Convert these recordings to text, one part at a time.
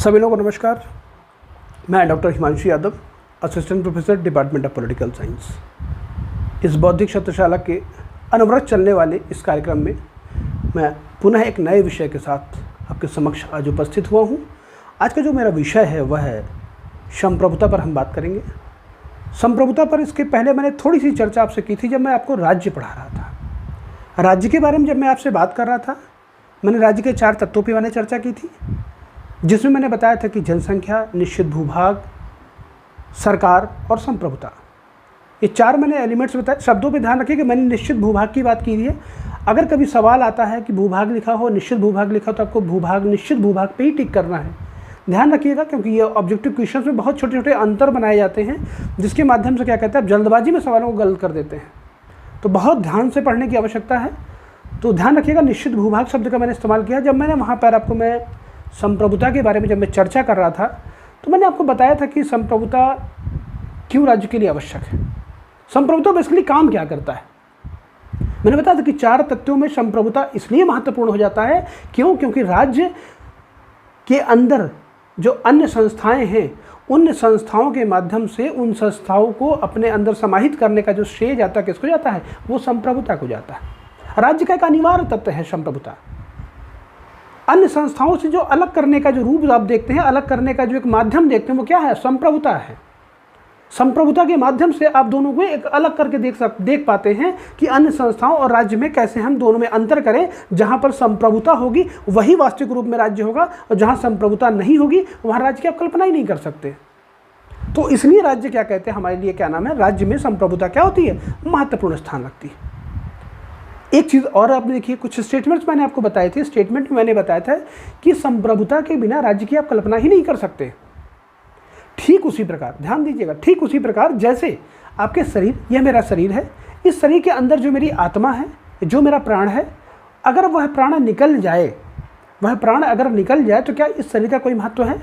सभी लोगों को नमस्कार। मैं doctor Himanshu Yadav, assistant professor department of political science. इस बौद्धिक सत्रशाला के अनवरत चलने वाले इस कार्यक्रम में मैं पुनः एक नए विषय के साथ आपके समक्ष आज उपस्थित हुआ हूँ। आज का जो मेरा विषय है वह है संप्रभुता पर हम बात करेंगे। संप्रभुता पर इसके पहले मैंने थोड़ी सी चर्चा आपसे की थी जब मैं आपको राज्य पढ़ा रहा था। राज्य के बारे में जब मैं आपसे बात कर रहा था, मैंने राज्य के 4 तत्वों पर मैंने चर्चा की थी, जिसमें मैंने बताया था कि जनसंख्या, निश्चित भूभाग, सरकार और संप्रभुता, ये 4 मैंने एलिमेंट्स बताए। शब्दों पे ध्यान रखिए कि मैंने निश्चित भूभाग की बात की है। अगर कभी सवाल आता है कि भूभाग लिखा हो, निश्चित भूभाग लिखा हो, तो आपको भूभाग निश्चित भूभाग पे ही टिक करना है। ध्यान रखिएगा, क्योंकि ये ऑब्जेक्टिव क्वेश्चंस में बहुत छोटे छोटे अंतर बनाए जाते हैं, जिसके माध्यम से क्या कहते हैं, आप जल्दबाजी में सवालों को गलत कर देते हैं। तो बहुत ध्यान से पढ़ने की आवश्यकता है। तो ध्यान रखिएगा, निश्चित भूभाग शब्द का मैंने इस्तेमाल किया। जब मैंने वहाँ पर आपको मैं संप्रभुता के बारे में जब मैं चर्चा कर रहा था, तो मैंने आपको बताया था कि संप्रभुता क्यों राज्य के लिए आवश्यक है। संप्रभुता बेसिकली काम क्या करता है। मैंने बताया था कि 4 तत्वों में संप्रभुता इसलिए महत्वपूर्ण हो जाता है, क्योंकि राज्य के अंदर जो अन्य संस्थाएं हैं, उन संस्थाओं के माध्यम से उन संस्थाओं को अपने अंदर समाहित करने का जो श्रेय जाता है, किसको जाता है, वो संप्रभुता को जाता है। राज्य का एक अनिवार्य तत्व है संप्रभुता। अन्य संस्थाओं से जो अलग करने का जो रूप आप देखते हैं, अलग करने का जो एक माध्यम देखते हैं, वो क्या है, संप्रभुता है। संप्रभुता के माध्यम से आप दोनों को एक अलग करके देख पाते हैं कि अन्य संस्थाओं और राज्य में कैसे हम दोनों में अंतर करें। जहां पर संप्रभुता होगी वही वास्तविक रूप में राज्य होगा, और जहां संप्रभुता नहीं होगी वहां राज्य की आप कल्पना ही नहीं कर सकते। तो इसलिए राज्य क्या कहते हैं, हमारे लिए क्या नाम है, राज्य में संप्रभुता क्या होती है, महत्वपूर्ण स्थान रखती है। एक चीज़ और आपने देखिए, कुछ स्टेटमेंट्स मैंने आपको बताए थे। स्टेटमेंट में मैंने बताया था कि संप्रभुता के बिना राज्य की आप कल्पना ही नहीं कर सकते। ठीक उसी प्रकार, ध्यान दीजिएगा, ठीक उसी प्रकार जैसे आपके शरीर, यह मेरा शरीर है, इस शरीर के अंदर जो मेरी आत्मा है, जो मेरा प्राण है, अगर वह प्राण निकल जाए, तो क्या इस शरीर का कोई महत्व है?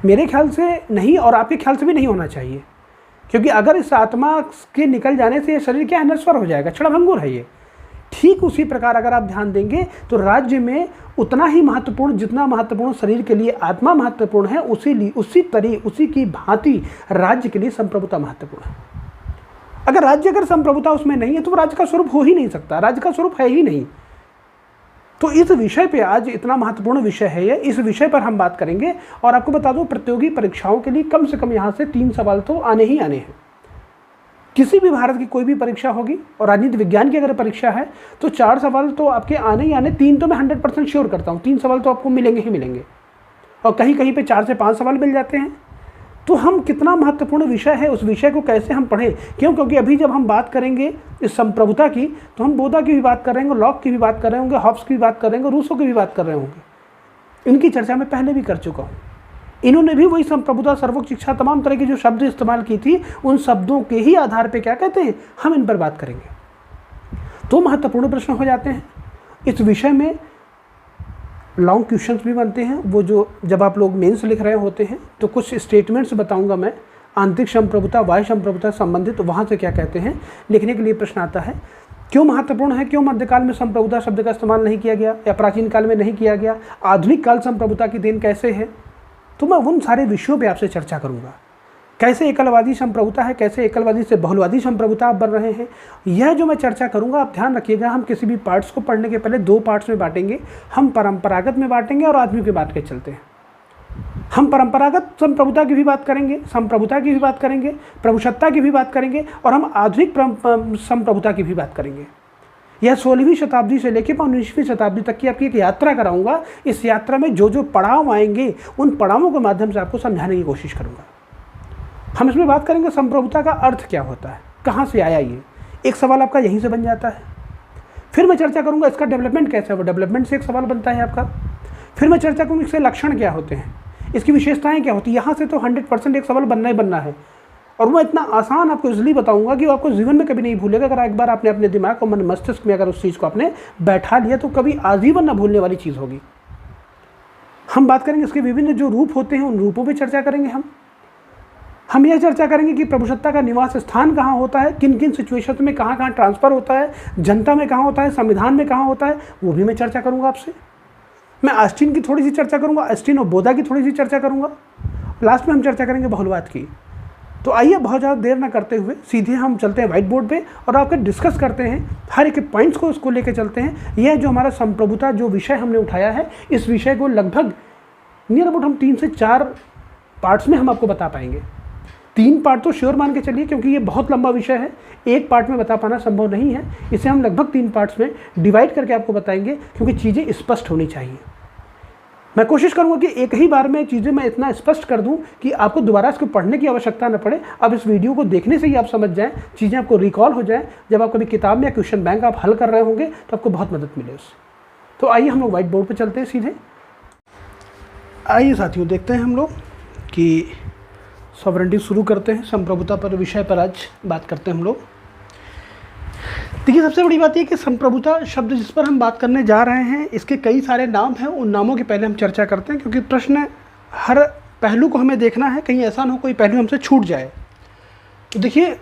मेरे ख्याल से नहीं, और आपके ख्याल से भी नहीं होना चाहिए। क्योंकि अगर इस आत्मा के निकल जाने से ये शरीर क्या है, नश्वर हो जाएगा, क्षणभंगुर है ये। ठीक उसी प्रकार अगर आप ध्यान देंगे तो राज्य में उतना ही महत्वपूर्ण, जितना महत्वपूर्ण शरीर के लिए आत्मा महत्वपूर्ण है, उसी की भांति राज्य के लिए संप्रभुता महत्वपूर्ण है। अगर संप्रभुता उसमें नहीं है तो राज्य का स्वरूप हो ही नहीं सकता, राज्य का स्वरूप है ही नहीं। तो इस विषय पे आज इतना महत्वपूर्ण विषय है ये, इस विषय पर हम बात करेंगे। और आपको बता दूं, प्रतियोगी परीक्षाओं के लिए कम से कम यहाँ से 3 सवाल तो आने ही आने हैं। किसी भी भारत की कोई भी परीक्षा होगी, और राजनीति विज्ञान की अगर परीक्षा है तो 4 सवाल तो आपके आने ही आने। 3 तो मैं 100% श्योर करता हूँ, 3 सवाल तो आपको मिलेंगे ही मिलेंगे, और कहीं कहीं पे 4 से 5 सवाल मिल जाते हैं। तो हम कितना महत्वपूर्ण विषय है, उस विषय को कैसे हम पढ़ें। क्योंकि अभी जब हम बात करेंगे इस संप्रभुता की, तो हम बोधा की भी बात कर रहे होंगे, लॉक की भी बात कर रहे होंगे, हॉब्स की भी बात कर रहे होंगे, रूसो की भी बात कर रहे होंगे। इनकी चर्चा मैं पहले भी कर चुका हूँ। इन्होंने भी वही संप्रभुता, सर्वोच्च शिक्षा, तमाम तरह की जो शब्द इस्तेमाल की थी, उन शब्दों के ही आधार पर क्या कहते हैं, हम इन पर बात करेंगे। तो महत्वपूर्ण प्रश्न हो जाते हैं इस विषय में। लॉन्ग क्वेश्चंस भी बनते हैं, वो जो जब आप लोग मेंस लिख रहे होते हैं, तो कुछ स्टेटमेंट्स बताऊंगा मैं, आंतरिक संप्रभुता, बाह्य संप्रभुता संबंधित, वहाँ से क्या कहते हैं लिखने के लिए प्रश्न आता है। क्यों महत्वपूर्ण है, क्यों मध्यकाल में संप्रभुता शब्द का इस्तेमाल नहीं किया गया, या प्राचीन काल में नहीं किया गया, आधुनिक काल संप्रभुता की देन कैसे है। तो मैं उन सारे विषयों पर आपसे चर्चा करूँगा। कैसे एकलवादी संप्रभुता है, कैसे एकलवादी से बहुलवादी संप्रभुता आप बन रहे हैं, यह जो मैं चर्चा करूंगा। आप ध्यान रखिएगा, हम किसी भी पार्ट्स को पढ़ने के पहले 2 पार्ट्स में बांटेंगे। हम परंपरागत में बांटेंगे और आधुनिक में बांट के चलते हैं। हम परंपरागत संप्रभुता की भी बात करेंगे, संप्रभुता की भी बात करेंगे, प्रभुसत्ता की भी बात करेंगे, और हम आधुनिक संप्रभुता की भी बात करेंगे। यह 16वीं शताब्दी से लेकर 19वीं शताब्दी तक की आपकी एक यात्रा कराऊंगा। इस यात्रा में जो जो पड़ाव आएंगे, उन पड़ावों के माध्यम से आपको समझाने की कोशिश करूँगा। हम इसमें बात करेंगे संप्रभुता का अर्थ क्या होता है, कहाँ से आया ये, एक सवाल आपका यहीं से बन जाता है। फिर मैं चर्चा करूँगा इसका डेवलपमेंट कैसे है, वो डेवलपमेंट से एक सवाल बनता है आपका। फिर मैं चर्चा करूँगा इसके लक्षण क्या होते हैं, इसकी विशेषताएं क्या होती हैं। यहाँ से तो 100% एक सवाल बनना ही बनना है, और वो इतना आसान आपको इसलिए बताऊँगा कि वो आपको जीवन में कभी नहीं भूलेगा। अगर एक बार आपने अपने दिमाग और मन मस्तिष्क में अगर उस चीज़ को आपने बैठा लिया, तो कभी आजीवन न भूलने वाली चीज़ होगी। हम बात करेंगे इसके विभिन्न जो रूप होते हैं, उन रूपों पर चर्चा करेंगे। हम यह चर्चा करेंगे कि प्रभुसत्ता का निवास स्थान कहाँ होता है, किन किन सिचुएशन में कहाँ कहाँ ट्रांसफ़र होता है, जनता में कहाँ होता है, संविधान में कहाँ होता है, वो भी मैं चर्चा करूँगा आपसे। मैं ऑस्टिन की थोड़ी सी चर्चा करूँगा, ऑस्टिन और बोधा की थोड़ी सी चर्चा करूँगा, लास्ट में हम चर्चा करेंगे बहुलवाद की। तो आइए बहुत ज़्यादा देर ना करते हुए सीधे हम चलते हैं व्हाइट बोर्ड पे और आपके डिस्कस करते हैं, हर एक पॉइंट्स को उसको लेके चलते हैं। यह जो हमारा संप्रभुता जो विषय हमने उठाया है, इस विषय को लगभग नियर अबाउट हम 3 से 4 पार्ट्स में हम आपको बता पाएंगे। 3 पार्ट तो श्योर मान के चलिए, क्योंकि ये बहुत लंबा विषय है, एक पार्ट में बता पाना संभव नहीं है। इसे हम लगभग 3 पार्ट्स में डिवाइड करके आपको बताएंगे, क्योंकि चीज़ें स्पष्ट होनी चाहिए। मैं कोशिश करूंगा कि एक ही बार में चीज़ें मैं इतना स्पष्ट कर दूं कि आपको दोबारा इसको पढ़ने की आवश्यकता न पड़े। अब इस वीडियो को देखने से ही आप समझ जाएं, चीज़ें आपको रिकॉल हो जाएं। जब आप कभी किताब में या क्वेश्चन बैंक आप हल कर रहे होंगे तो आपको बहुत मदद मिले उससे। तो आइए हम लोग व्हाइट बोर्ड पर चलते हैं सीधे। आइए साथियों, देखते हैं हम लोग कि सॉवरेंटी शुरू करते हैं। संप्रभुता पर विषय पर आज बात करते हैं हम लोग। देखिए, सबसे बड़ी बात यह कि संप्रभुता शब्द जिस पर हम बात करने जा रहे हैं, इसके कई सारे नाम हैं। उन नामों के पहले हम चर्चा करते हैं, क्योंकि प्रश्न हर पहलू को हमें देखना है, कहीं ऐसा ना हो कोई पहलू हमसे छूट जाए। तो देखिए,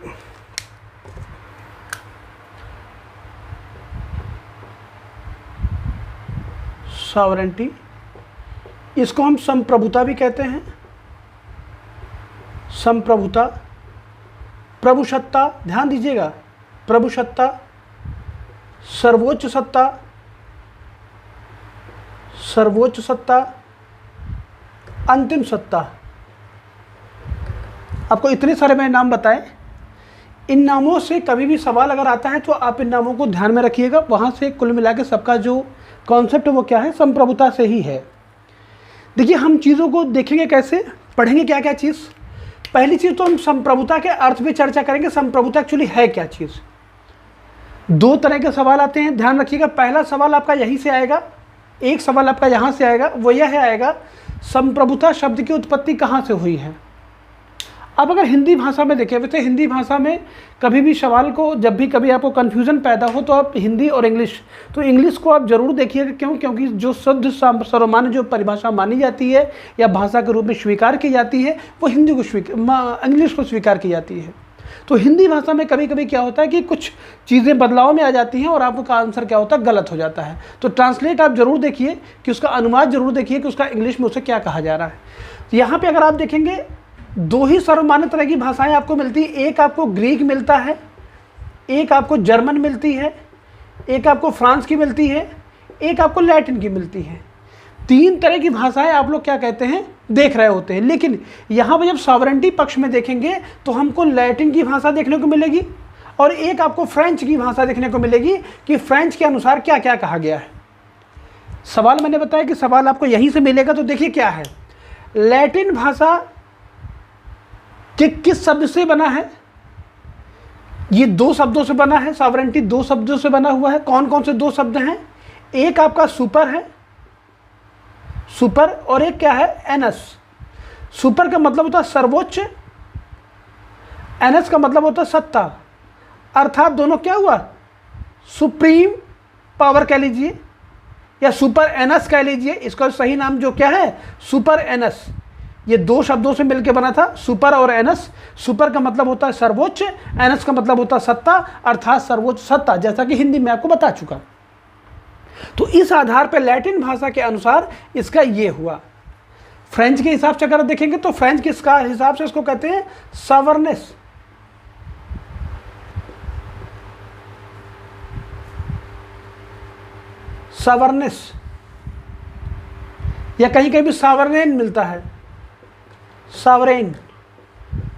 सॉवरेंटी, इसको हम संप्रभुता भी कहते हैं। संप्रभुता, प्रभुसत्ता, ध्यान दीजिएगा, प्रभुसत्ता, सर्वोच्च सत्ता, सर्वोच्च सत्ता, अंतिम सत्ता। आपको इतने सारे मैंने नाम बताए। इन नामों से कभी भी सवाल अगर आता है तो आप इन नामों को ध्यान में रखिएगा। वहाँ से कुल मिला के सबका जो कॉन्सेप्ट है वो क्या है, संप्रभुता से ही है। देखिए, हम चीज़ों को देखेंगे कैसे, पढ़ेंगे क्या क्या चीज़। पहली चीज़ तो हम संप्रभुता के अर्थ पे चर्चा करेंगे। संप्रभुता एक्चुअली है क्या चीज़। 2 तरह के सवाल आते हैं, ध्यान रखिएगा। पहला सवाल आपका यहीं से आएगा, एक सवाल आपका यहाँ से आएगा, वो यह आएगा, संप्रभुता शब्द की उत्पत्ति कहाँ से हुई है। अब अगर हिंदी भाषा में देखें, वैसे हिंदी भाषा में कभी भी सवाल को, जब भी कभी आपको कन्फ्यूज़न पैदा हो तो आप हिंदी और इंग्लिश, तो इंग्लिश को आप ज़रूर देखिएगा। क्यों? क्योंकि जो शुद्ध सर्वमान्य जो परिभाषा मानी जाती है या भाषा के रूप में स्वीकार की जाती है, वो हिंदी को इंग्लिश को स्वीकार की जाती है। तो हिंदी भाषा में कभी कभी क्या होता है कि कुछ चीज़ें बदलाव में आ जाती हैं और आपका आंसर क्या होता है, गलत हो जाता है। तो ट्रांसलेट आप ज़रूर देखिए कि उसका अनुवाद ज़रूर देखिए कि उसका इंग्लिश में उसे क्या कहा जा रहा है। तो यहाँ पे अगर आप देखेंगे 2 ही सर्वमान्य तरह की भाषाएं आपको मिलती है। एक आपको ग्रीक मिलता है, एक आपको जर्मन मिलती है, एक आपको फ्रांस की मिलती है, एक आपको लैटिन की मिलती है। 3 तरह की भाषाएं आप लोग क्या कहते हैं, देख रहे होते हैं। लेकिन यहाँ पर जब सॉवरेंटी पक्ष में देखेंगे तो हमको लैटिन की भाषा देखने को मिलेगी और एक आपको फ्रेंच की भाषा देखने को मिलेगी कि फ्रेंच के अनुसार क्या क्या कहा गया है। सवाल मैंने बताया कि सवाल आपको यहीं से मिलेगा। तो देखिए क्या है, लैटिन भाषा के किस शब्द से बना है, ये 2 शब्दों से बना है। सॉवरेंटी 2 शब्दों से बना हुआ है। कौन कौन से 2 शब्द हैं, एक आपका सुपर है, सुपर, और एक क्या है, एनस। सुपर का मतलब होता है सर्वोच्च, एनस का मतलब होता है सत्ता। अर्थात दोनों क्या हुआ, सुप्रीम पावर कह लीजिए या सुपर एनस कह लीजिए। इसका सही नाम जो क्या है, सुपर एनस। ये 2 शब्दों से मिलकर बना था, सुपर और एनस। सुपर का मतलब होता है सर्वोच्च, एनस का मतलब होता है सत्ता, अर्थात सर्वोच्च सत्ता, जैसा कि हिंदी में आपको बता चुका। तो इस आधार पर लैटिन भाषा के अनुसार इसका ये हुआ। फ्रेंच के हिसाब से अगर देखेंगे तो फ्रेंच के हिसाब से इसको कहते हैं सवर्नेस। सवर्नेस, या कहीं कहीं भी सावरेन मिलता है, सावरेन,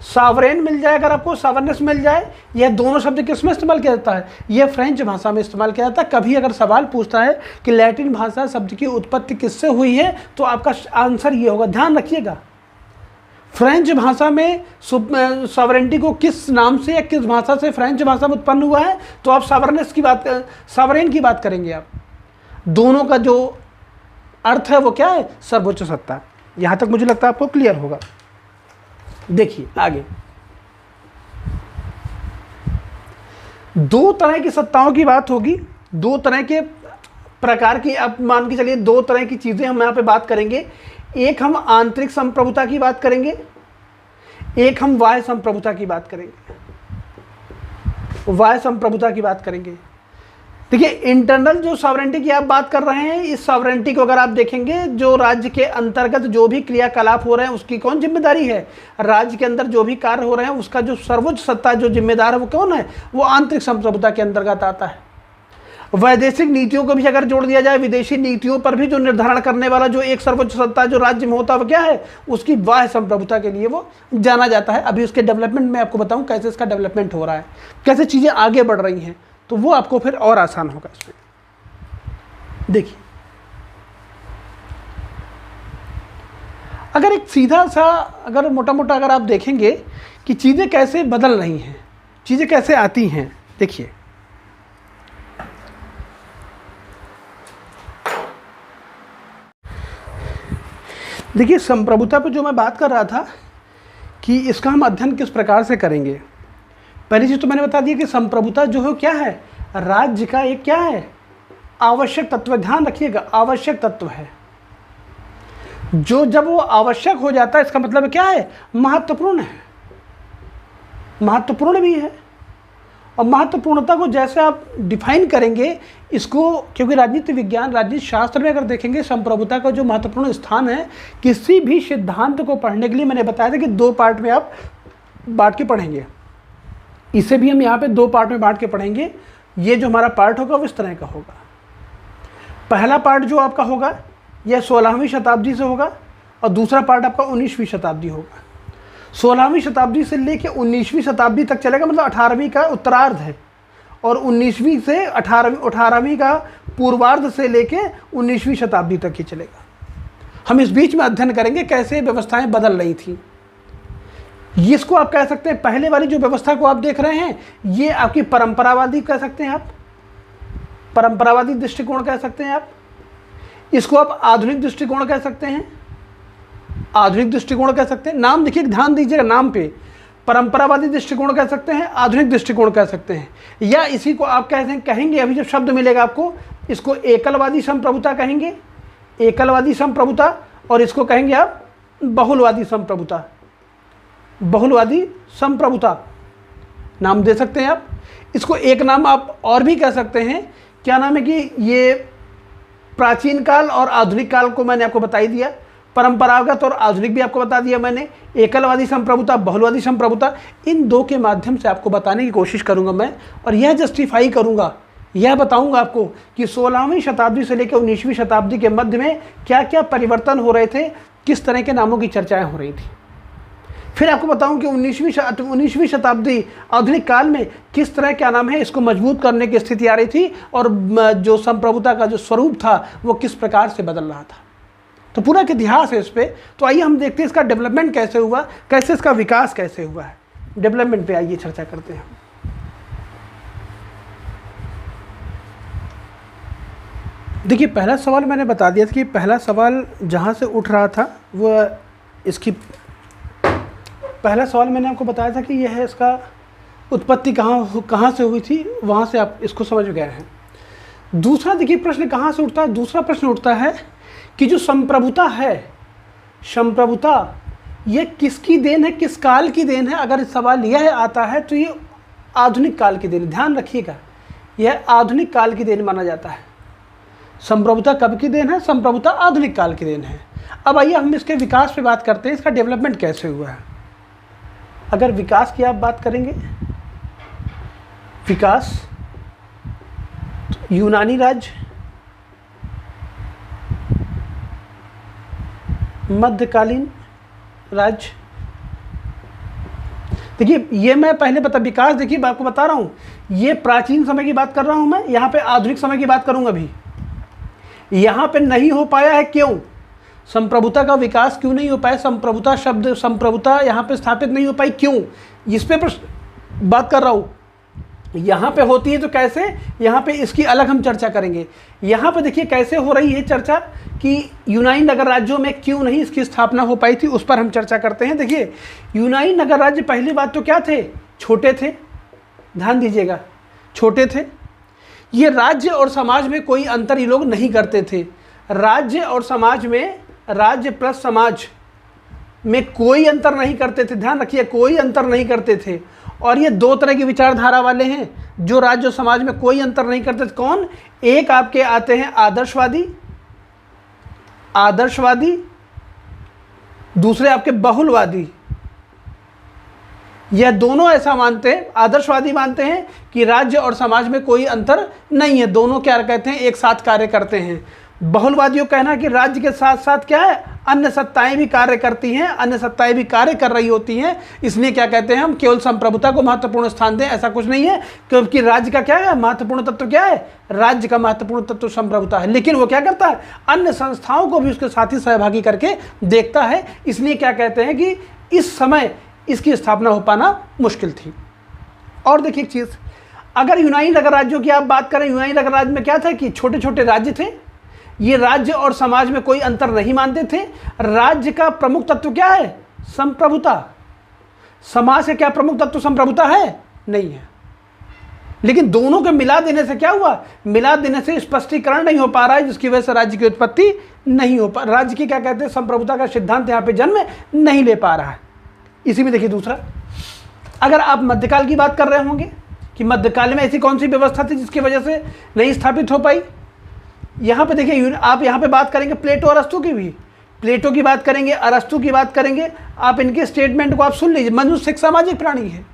सावरेन मिल जाए अगर आपको, सावरनेस मिल जाए। यह दोनों शब्द किस में इस्तेमाल किया जाता है, यह फ्रेंच भाषा में इस्तेमाल किया जाता है। कभी अगर सवाल पूछता है कि लैटिन भाषा शब्द की उत्पत्ति किससे हुई है, तो आपका आंसर ये होगा, ध्यान रखिएगा। फ्रेंच भाषा में सॉवरेंटी को किस नाम से या किस भाषा से फ्रेंच भाषा में उत्पन्न हुआ है, तो आप सावरनेस की बात, सावरेन की बात करेंगे आप। दोनों का जो अर्थ है वो क्या है, सर्वोच्च सत्ता। यहाँ तक मुझे लगता है आपको क्लियर होगा। देखिए आगे, 2 तरह की सत्ताओं की बात होगी, 2 तरह के प्रकार की, अब मान के चलिए 2 तरह की चीज़ें हम यहाँ पे बात करेंगे। एक हम आंतरिक संप्रभुता की बात करेंगे, एक हम बाह्य संप्रभुता की बात करेंगे। बाह्य संप्रभुता की बात करेंगे। देखिए, इंटरनल जो सॉवरेंटी की आप बात कर रहे हैं, इस सॉवरेंटी को अगर आप देखेंगे, जो राज्य के अंतर्गत जो भी क्रियाकलाप हो रहे हैं उसकी कौन जिम्मेदारी है? राज्य के अंदर जो भी कार्य हो रहे हैं उसका जो सर्वोच्च सत्ता जो जिम्मेदार है वो कौन है? वो आंतरिक संप्रभुता के अंतर्गत आता है। वैदेशिक नीतियों को भी अगर जोड़ दिया जाए, विदेशी नीतियों पर भी जो निर्धारण करने वाला जो एक सर्वोच्च सत्ता जो राज्य में होता है वो क्या है? उसकी बाह्य संप्रभुता के लिए वो जाना जाता है। अभी उसके डेवलपमेंट में आपको बताऊं कैसे इसका डेवलपमेंट हो रहा है, कैसे चीज़ें आगे बढ़ रही हैं, तो वो आपको फिर और आसान होगा इसमें। देखिए, अगर एक सीधा सा अगर मोटा मोटा अगर आप देखेंगे कि चीज़ें कैसे बदल रही हैं, चीज़ें कैसे आती हैं, देखिए देखिए संप्रभुता पे जो मैं बात कर रहा था कि इसका हम अध्ययन किस प्रकार से करेंगे। पहली चीज़ तो मैंने बता दिया कि संप्रभुता जो है क्या है? राज्य का एक क्या है? आवश्यक तत्व। ध्यान रखिएगा, आवश्यक तत्व है। जो जब वो आवश्यक हो जाता है इसका मतलब क्या है? महत्वपूर्ण है, महत्वपूर्ण भी है। और महत्वपूर्णता को जैसे आप डिफाइन करेंगे इसको, क्योंकि राजनीति विज्ञान, राजनीति शास्त्र में अगर देखेंगे संप्रभुता का जो महत्वपूर्ण स्थान है, किसी भी सिद्धांत को पढ़ने के लिए मैंने बताया था कि 2 पार्ट में आप बांट के पढ़ेंगे। इसे भी हम यहाँ पे 2 पार्ट में बांट के पढ़ेंगे। ये जो हमारा पार्ट होगा वो इस तरह का होगा। पहला पार्ट जो आपका होगा यह 16वीं शताब्दी से होगा और दूसरा पार्ट आपका 19वीं शताब्दी होगा। 16वीं शताब्दी से लेकर 19वीं शताब्दी तक चलेगा, मतलब 18वीं का उत्तरार्ध है, और 19वीं से 18वीं का पूर्वार्ध से लेकर 19वीं शताब्दी तक ही चलेगा। हम इस बीच में अध्ययन करेंगे कैसे व्यवस्थाएं बदल रही थी। इसको आप कह सकते हैं, पहले वाली जो व्यवस्था को आप देख रहे हैं ये आपकी परंपरावादी कह सकते हैं, आप परंपरावादी दृष्टिकोण कह सकते हैं, आप इसको आप आधुनिक दृष्टिकोण कह सकते हैं, आधुनिक दृष्टिकोण कह सकते हैं। नाम देखिए, ध्यान दीजिएगा नाम पे। परंपरावादी दृष्टिकोण कह सकते हैं, आधुनिक दृष्टिकोण कह सकते हैं, या इसी को आप कहेंगे अभी जब शब्द मिलेगा आपको, इसको एकलवादी संप्रभुता कहेंगे, एकलवादी संप्रभुता, और इसको कहेंगे आप बहुलवादी संप्रभुता, बहुलवादी संप्रभुता नाम दे सकते हैं आप। इसको एक नाम आप और भी कह सकते हैं, क्या नाम है कि ये प्राचीन काल और आधुनिक काल को मैंने आपको बता ही दिया, परंपरागत और आधुनिक भी आपको बता दिया मैंने, एकलवादी संप्रभुता, बहुलवादी संप्रभुता, इन 2 के माध्यम से आपको बताने की कोशिश करूंगा मैं, और यह जस्टिफाई करूंगा, यह बताऊंगा आपको कि 16वीं शताब्दी से लेकर 19वीं शताब्दी के मध्य में क्या क्या परिवर्तन हो रहे थे, किस तरह के नामों की चर्चाएं हो रही थी। फिर आपको बताऊं कि 19वीं शताब्दी आधुनिक काल में किस तरह क्या नाम है इसको मजबूत करने की स्थिति आ रही थी, और जो संप्रभुता का जो स्वरूप था वो किस प्रकार से बदल रहा था। तो पूरा एक इतिहास है इस पर। तो आइए हम देखते हैं इसका डेवलपमेंट कैसे हुआ, कैसे इसका विकास कैसे हुआ है। डेवलपमेंट पे आइए चर्चा करते हैं। देखिए, पहला सवाल मैंने बता दिया था कि पहला सवाल जहाँ से उठ रहा था वो इसकी, पहला सवाल मैंने आपको बताया था कि यह है इसका उत्पत्ति कहाँ से हुई थी, वहाँ से आप इसको समझ गए हैं। दूसरा देखिए प्रश्न कहाँ से उठता है, दूसरा प्रश्न उठता है कि जो संप्रभुता है, संप्रभुता ये किसकी देन है, किस काल की देन है। अगर सवाल यह आता है तो ये आधुनिक काल की देन, ध्यान रखिएगा, यह आधुनिक काल की देन माना जाता है। संप्रभुता कब की देन है? संप्रभुता आधुनिक काल की देन है। अब आइए हम इसके विकास पे बात करते हैं, इसका डेवलपमेंट कैसे हुआ है। अगर विकास की आप बात करेंगे, विकास तो यूनानी राज्य, मध्यकालीन राज्य, देखिए ये मैं पहले विकास देखिए मैं आपको बता रहा हूँ, ये प्राचीन समय की बात कर रहा हूँ मैं, यहाँ पे आधुनिक समय की बात करूँगा। अभी यहाँ पे नहीं हो पाया है, क्यों? संप्रभुता का विकास क्यों नहीं हो पाया, संप्रभुता शब्द, संप्रभुता यहाँ पे स्थापित नहीं हो पाई, क्यों? इस पे बात कर रहा हूँ। यहाँ पे होती है तो कैसे, यहाँ पे इसकी अलग हम चर्चा करेंगे। यहाँ पे देखिए कैसे हो रही है चर्चा कि यूनानी नगर राज्यों में क्यों नहीं इसकी स्थापना हो पाई थी, उस पर हम चर्चा करते हैं। देखिए यूनानी नगर राज्य पहली बात तो क्या थे, छोटे थे, ध्यान दीजिएगा, छोटे थे। ये राज्य और समाज में कोई अंतर ये लोग नहीं करते थे। राज्य और समाज में, राज्य प्लस समाज, में कोई अंतर नहीं करते थे। ध्यान रखिए, कोई अंतर नहीं करते थे। और ये दो तरह की विचारधारा वाले हैं जो राज्य और समाज में कोई अंतर नहीं करते थे। कौन? एक आपके आते हैं आदर्शवादी, दूसरे आपके बहुलवादी। यह दोनों ऐसा मानते हैं, आदर्शवादी मानते हैं कि राज्य और समाज में कोई अंतर नहीं है, दोनों क्या कहते हैं, एक साथ कार्य करते हैं। बहुलवादियों का कहना है कि राज्य के साथ साथ क्या है, अन्य सत्ताएं भी कार्य करती हैं, अन्य सत्ताएं भी कार्य कर रही होती हैं। इसलिए क्या कहते हैं, हम केवल संप्रभुता को महत्वपूर्ण स्थान दें, ऐसा कुछ नहीं है, क्योंकि राज्य का क्या है, महत्वपूर्ण तत्व क्या है, राज्य का महत्वपूर्ण तत्व संप्रभुता है। लेकिन वो क्या करता है, अन्य संस्थाओं को भी उसके साथ ही सहभागी करके देखता है। इसलिए क्या कहते हैं कि इस समय इसकी स्थापना हो पाना मुश्किल थी। और देखिए एक चीज़, अगर यूनानी नगर राज्यों की आप बात करें, यूनानी नगर राज्य में क्या था कि छोटे छोटे राज्य थे। ये राज्य और समाज में कोई अंतर नहीं मानते थे। राज्य का प्रमुख तत्व क्या है, संप्रभुता। समाज का क्या प्रमुख तत्व संप्रभुता है, नहीं है। लेकिन दोनों को मिला देने से क्या हुआ, मिला देने से स्पष्टीकरण नहीं हो पा रहा है, जिसकी वजह से राज्य की उत्पत्ति नहीं हो पा, राज्य की क्या कहते हैं, संप्रभुता का सिद्धांत यहाँ पे जन्म नहीं ले पा रहा है। इसी में देखिए दूसरा, अगर आप मध्यकाल की बात कर रहे होंगे कि मध्यकाल में ऐसी कौन सी व्यवस्था थी जिसकी वजह से नहीं स्थापित हो पाई, यहाँ पे देखिए, आप यहाँ पे बात करेंगे प्लेटो और अरस्तु की भी, प्लेटो की बात करेंगे, अरस्तु की बात करेंगे। आप इनके स्टेटमेंट को आप सुन लीजिए। मनुष्य एक सामाजिक प्राणी है,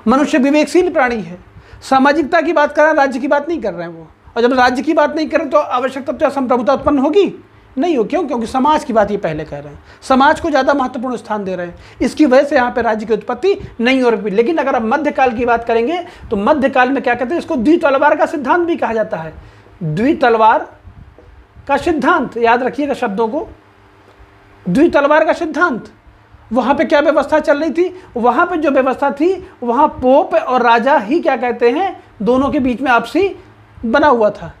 मनुष्य विवेकशील प्राणी है। सामाजिकता की बात कर रहे हैं, राज्य की बात नहीं कर रहे हैं वो। और जब राज्य की बात नहीं करें तो आवश्यक तब तो संप्रभुता उत्पन्न होगी नहीं हो। क्यों? क्योंकि समाज की बात ये पहले कह रहे हैं, समाज को ज़्यादा महत्वपूर्ण स्थान दे रहे हैं। इसकी वजह से यहाँ पे राज्य की उत्पत्ति नहीं हो रही। लेकिन अगर आप मध्यकाल की बात करेंगे तो मध्यकाल में क्या कहते हैं, इसको द्वितलवार का सिद्धांत भी कहा जाता है। द्वितलवार का सिद्धांत, याद रखिएगा शब्दों को, द्वितलवार का सिद्धांत। वहाँ पे क्या व्यवस्था चल रही थी, वहाँ पे जो व्यवस्था थी वहाँ पोप और राजा ही क्या कहते हैं, दोनों के बीच में आपसी बना हुआ था।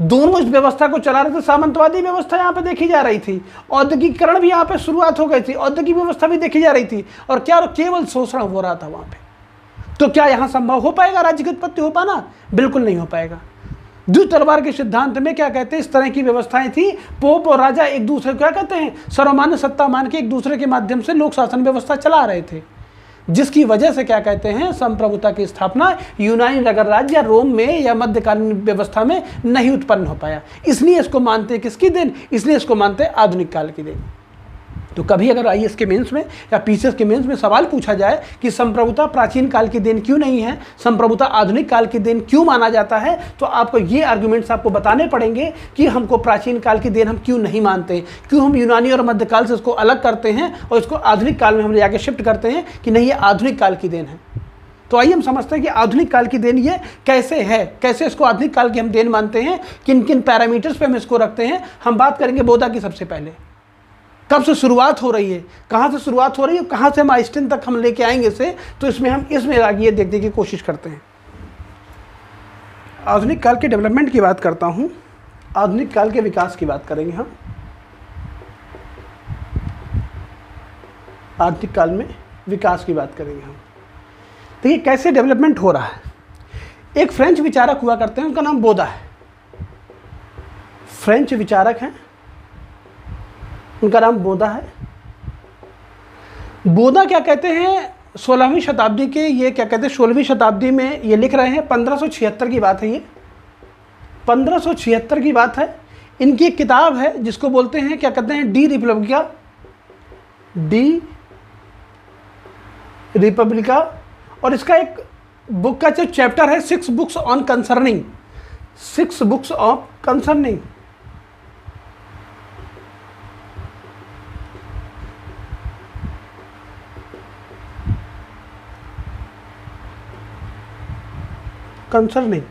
दोनों इस व्यवस्था को चला रहे थे। सामंतवादी व्यवस्था यहाँ पे देखी जा रही थी, औद्योगिकरण भी यहाँ पे शुरुआत हो गई थी, औद्योगिक व्यवस्था भी देखी जा रही थी, और क्या केवल शोषण हो रहा था वहाँ पे। तो क्या यहाँ संभव हो पाएगा राज्य की उत्पत्ति हो पाना? बिल्कुल नहीं हो पाएगा। द्वितलवार के सिद्धांत में क्या कहते हैं, इस तरह की व्यवस्थाएं थी। पोप और राजा एक दूसरे को क्या कहते हैं, सर्वमान्य सत्ता मान के एक दूसरे के माध्यम से लोक शासन व्यवस्था चला रहे थे, जिसकी वजह से क्या कहते हैं, संप्रभुता की स्थापना यूनानी नगर राज्य या रोम में या मध्यकालीन व्यवस्था में नहीं उत्पन्न हो पाया। इसलिए इसको मानते हैं किसकी देन, इसलिए इसको मानते हैं आधुनिक काल की देन। तो कभी अगर आईएएस के मेंस में या पीसीएस के मेंस में सवाल पूछा जाए कि संप्रभुता प्राचीन काल की देन क्यों नहीं है, संप्रभुता आधुनिक काल की देन क्यों माना जाता है, तो आपको ये आर्गुमेंट्स आपको बताने पड़ेंगे कि हमको प्राचीन काल की देन हम क्यों नहीं मानते, क्यों हम यूनानी और मध्यकाल से इसको अलग करते हैं और इसको आधुनिक काल में हम ले जाके शिफ्ट करते हैं कि नहीं, ये आधुनिक काल की देन है। तो आइए हम समझते हैं कि आधुनिक काल की देन ये कैसे है, कैसे इसको आधुनिक काल की हम देन मानते हैं, किन किन पैरामीटर्स पे हम इसको रखते हैं। हम बात करेंगे बोधा की सबसे पहले। कब से शुरुआत हो रही है, कहाँ से शुरुआत हो रही है, कहाँ से हम आइंस्टीन तक हम लेके आएंगे से, तो इसमें हम इसमें आगे देखने की कोशिश करते हैं। आधुनिक काल के डेवलपमेंट की बात करता हूँ, आधुनिक काल के विकास की बात करेंगे हम। आधुनिक काल में विकास की बात करेंगे हम। देखिए कैसे डेवलपमेंट हो रहा है। एक फ्रेंच विचारक हुआ करते हैं, उनका नाम बोधा है। फ्रेंच विचारक हैं, उनका नाम बोधा है। बोधा क्या कहते हैं, 16वीं शताब्दी के, ये क्या कहते हैं 16वीं शताब्दी में ये लिख रहे हैं। 1576 की बात है, ये 1576 की बात है। इनकी एक किताब है जिसको बोलते हैं, क्या कहते हैं, डी रिपब्लिका। और इसका एक बुक का जो चैप्टर है, 6 books on concerning, 6 books of concerning. Concerning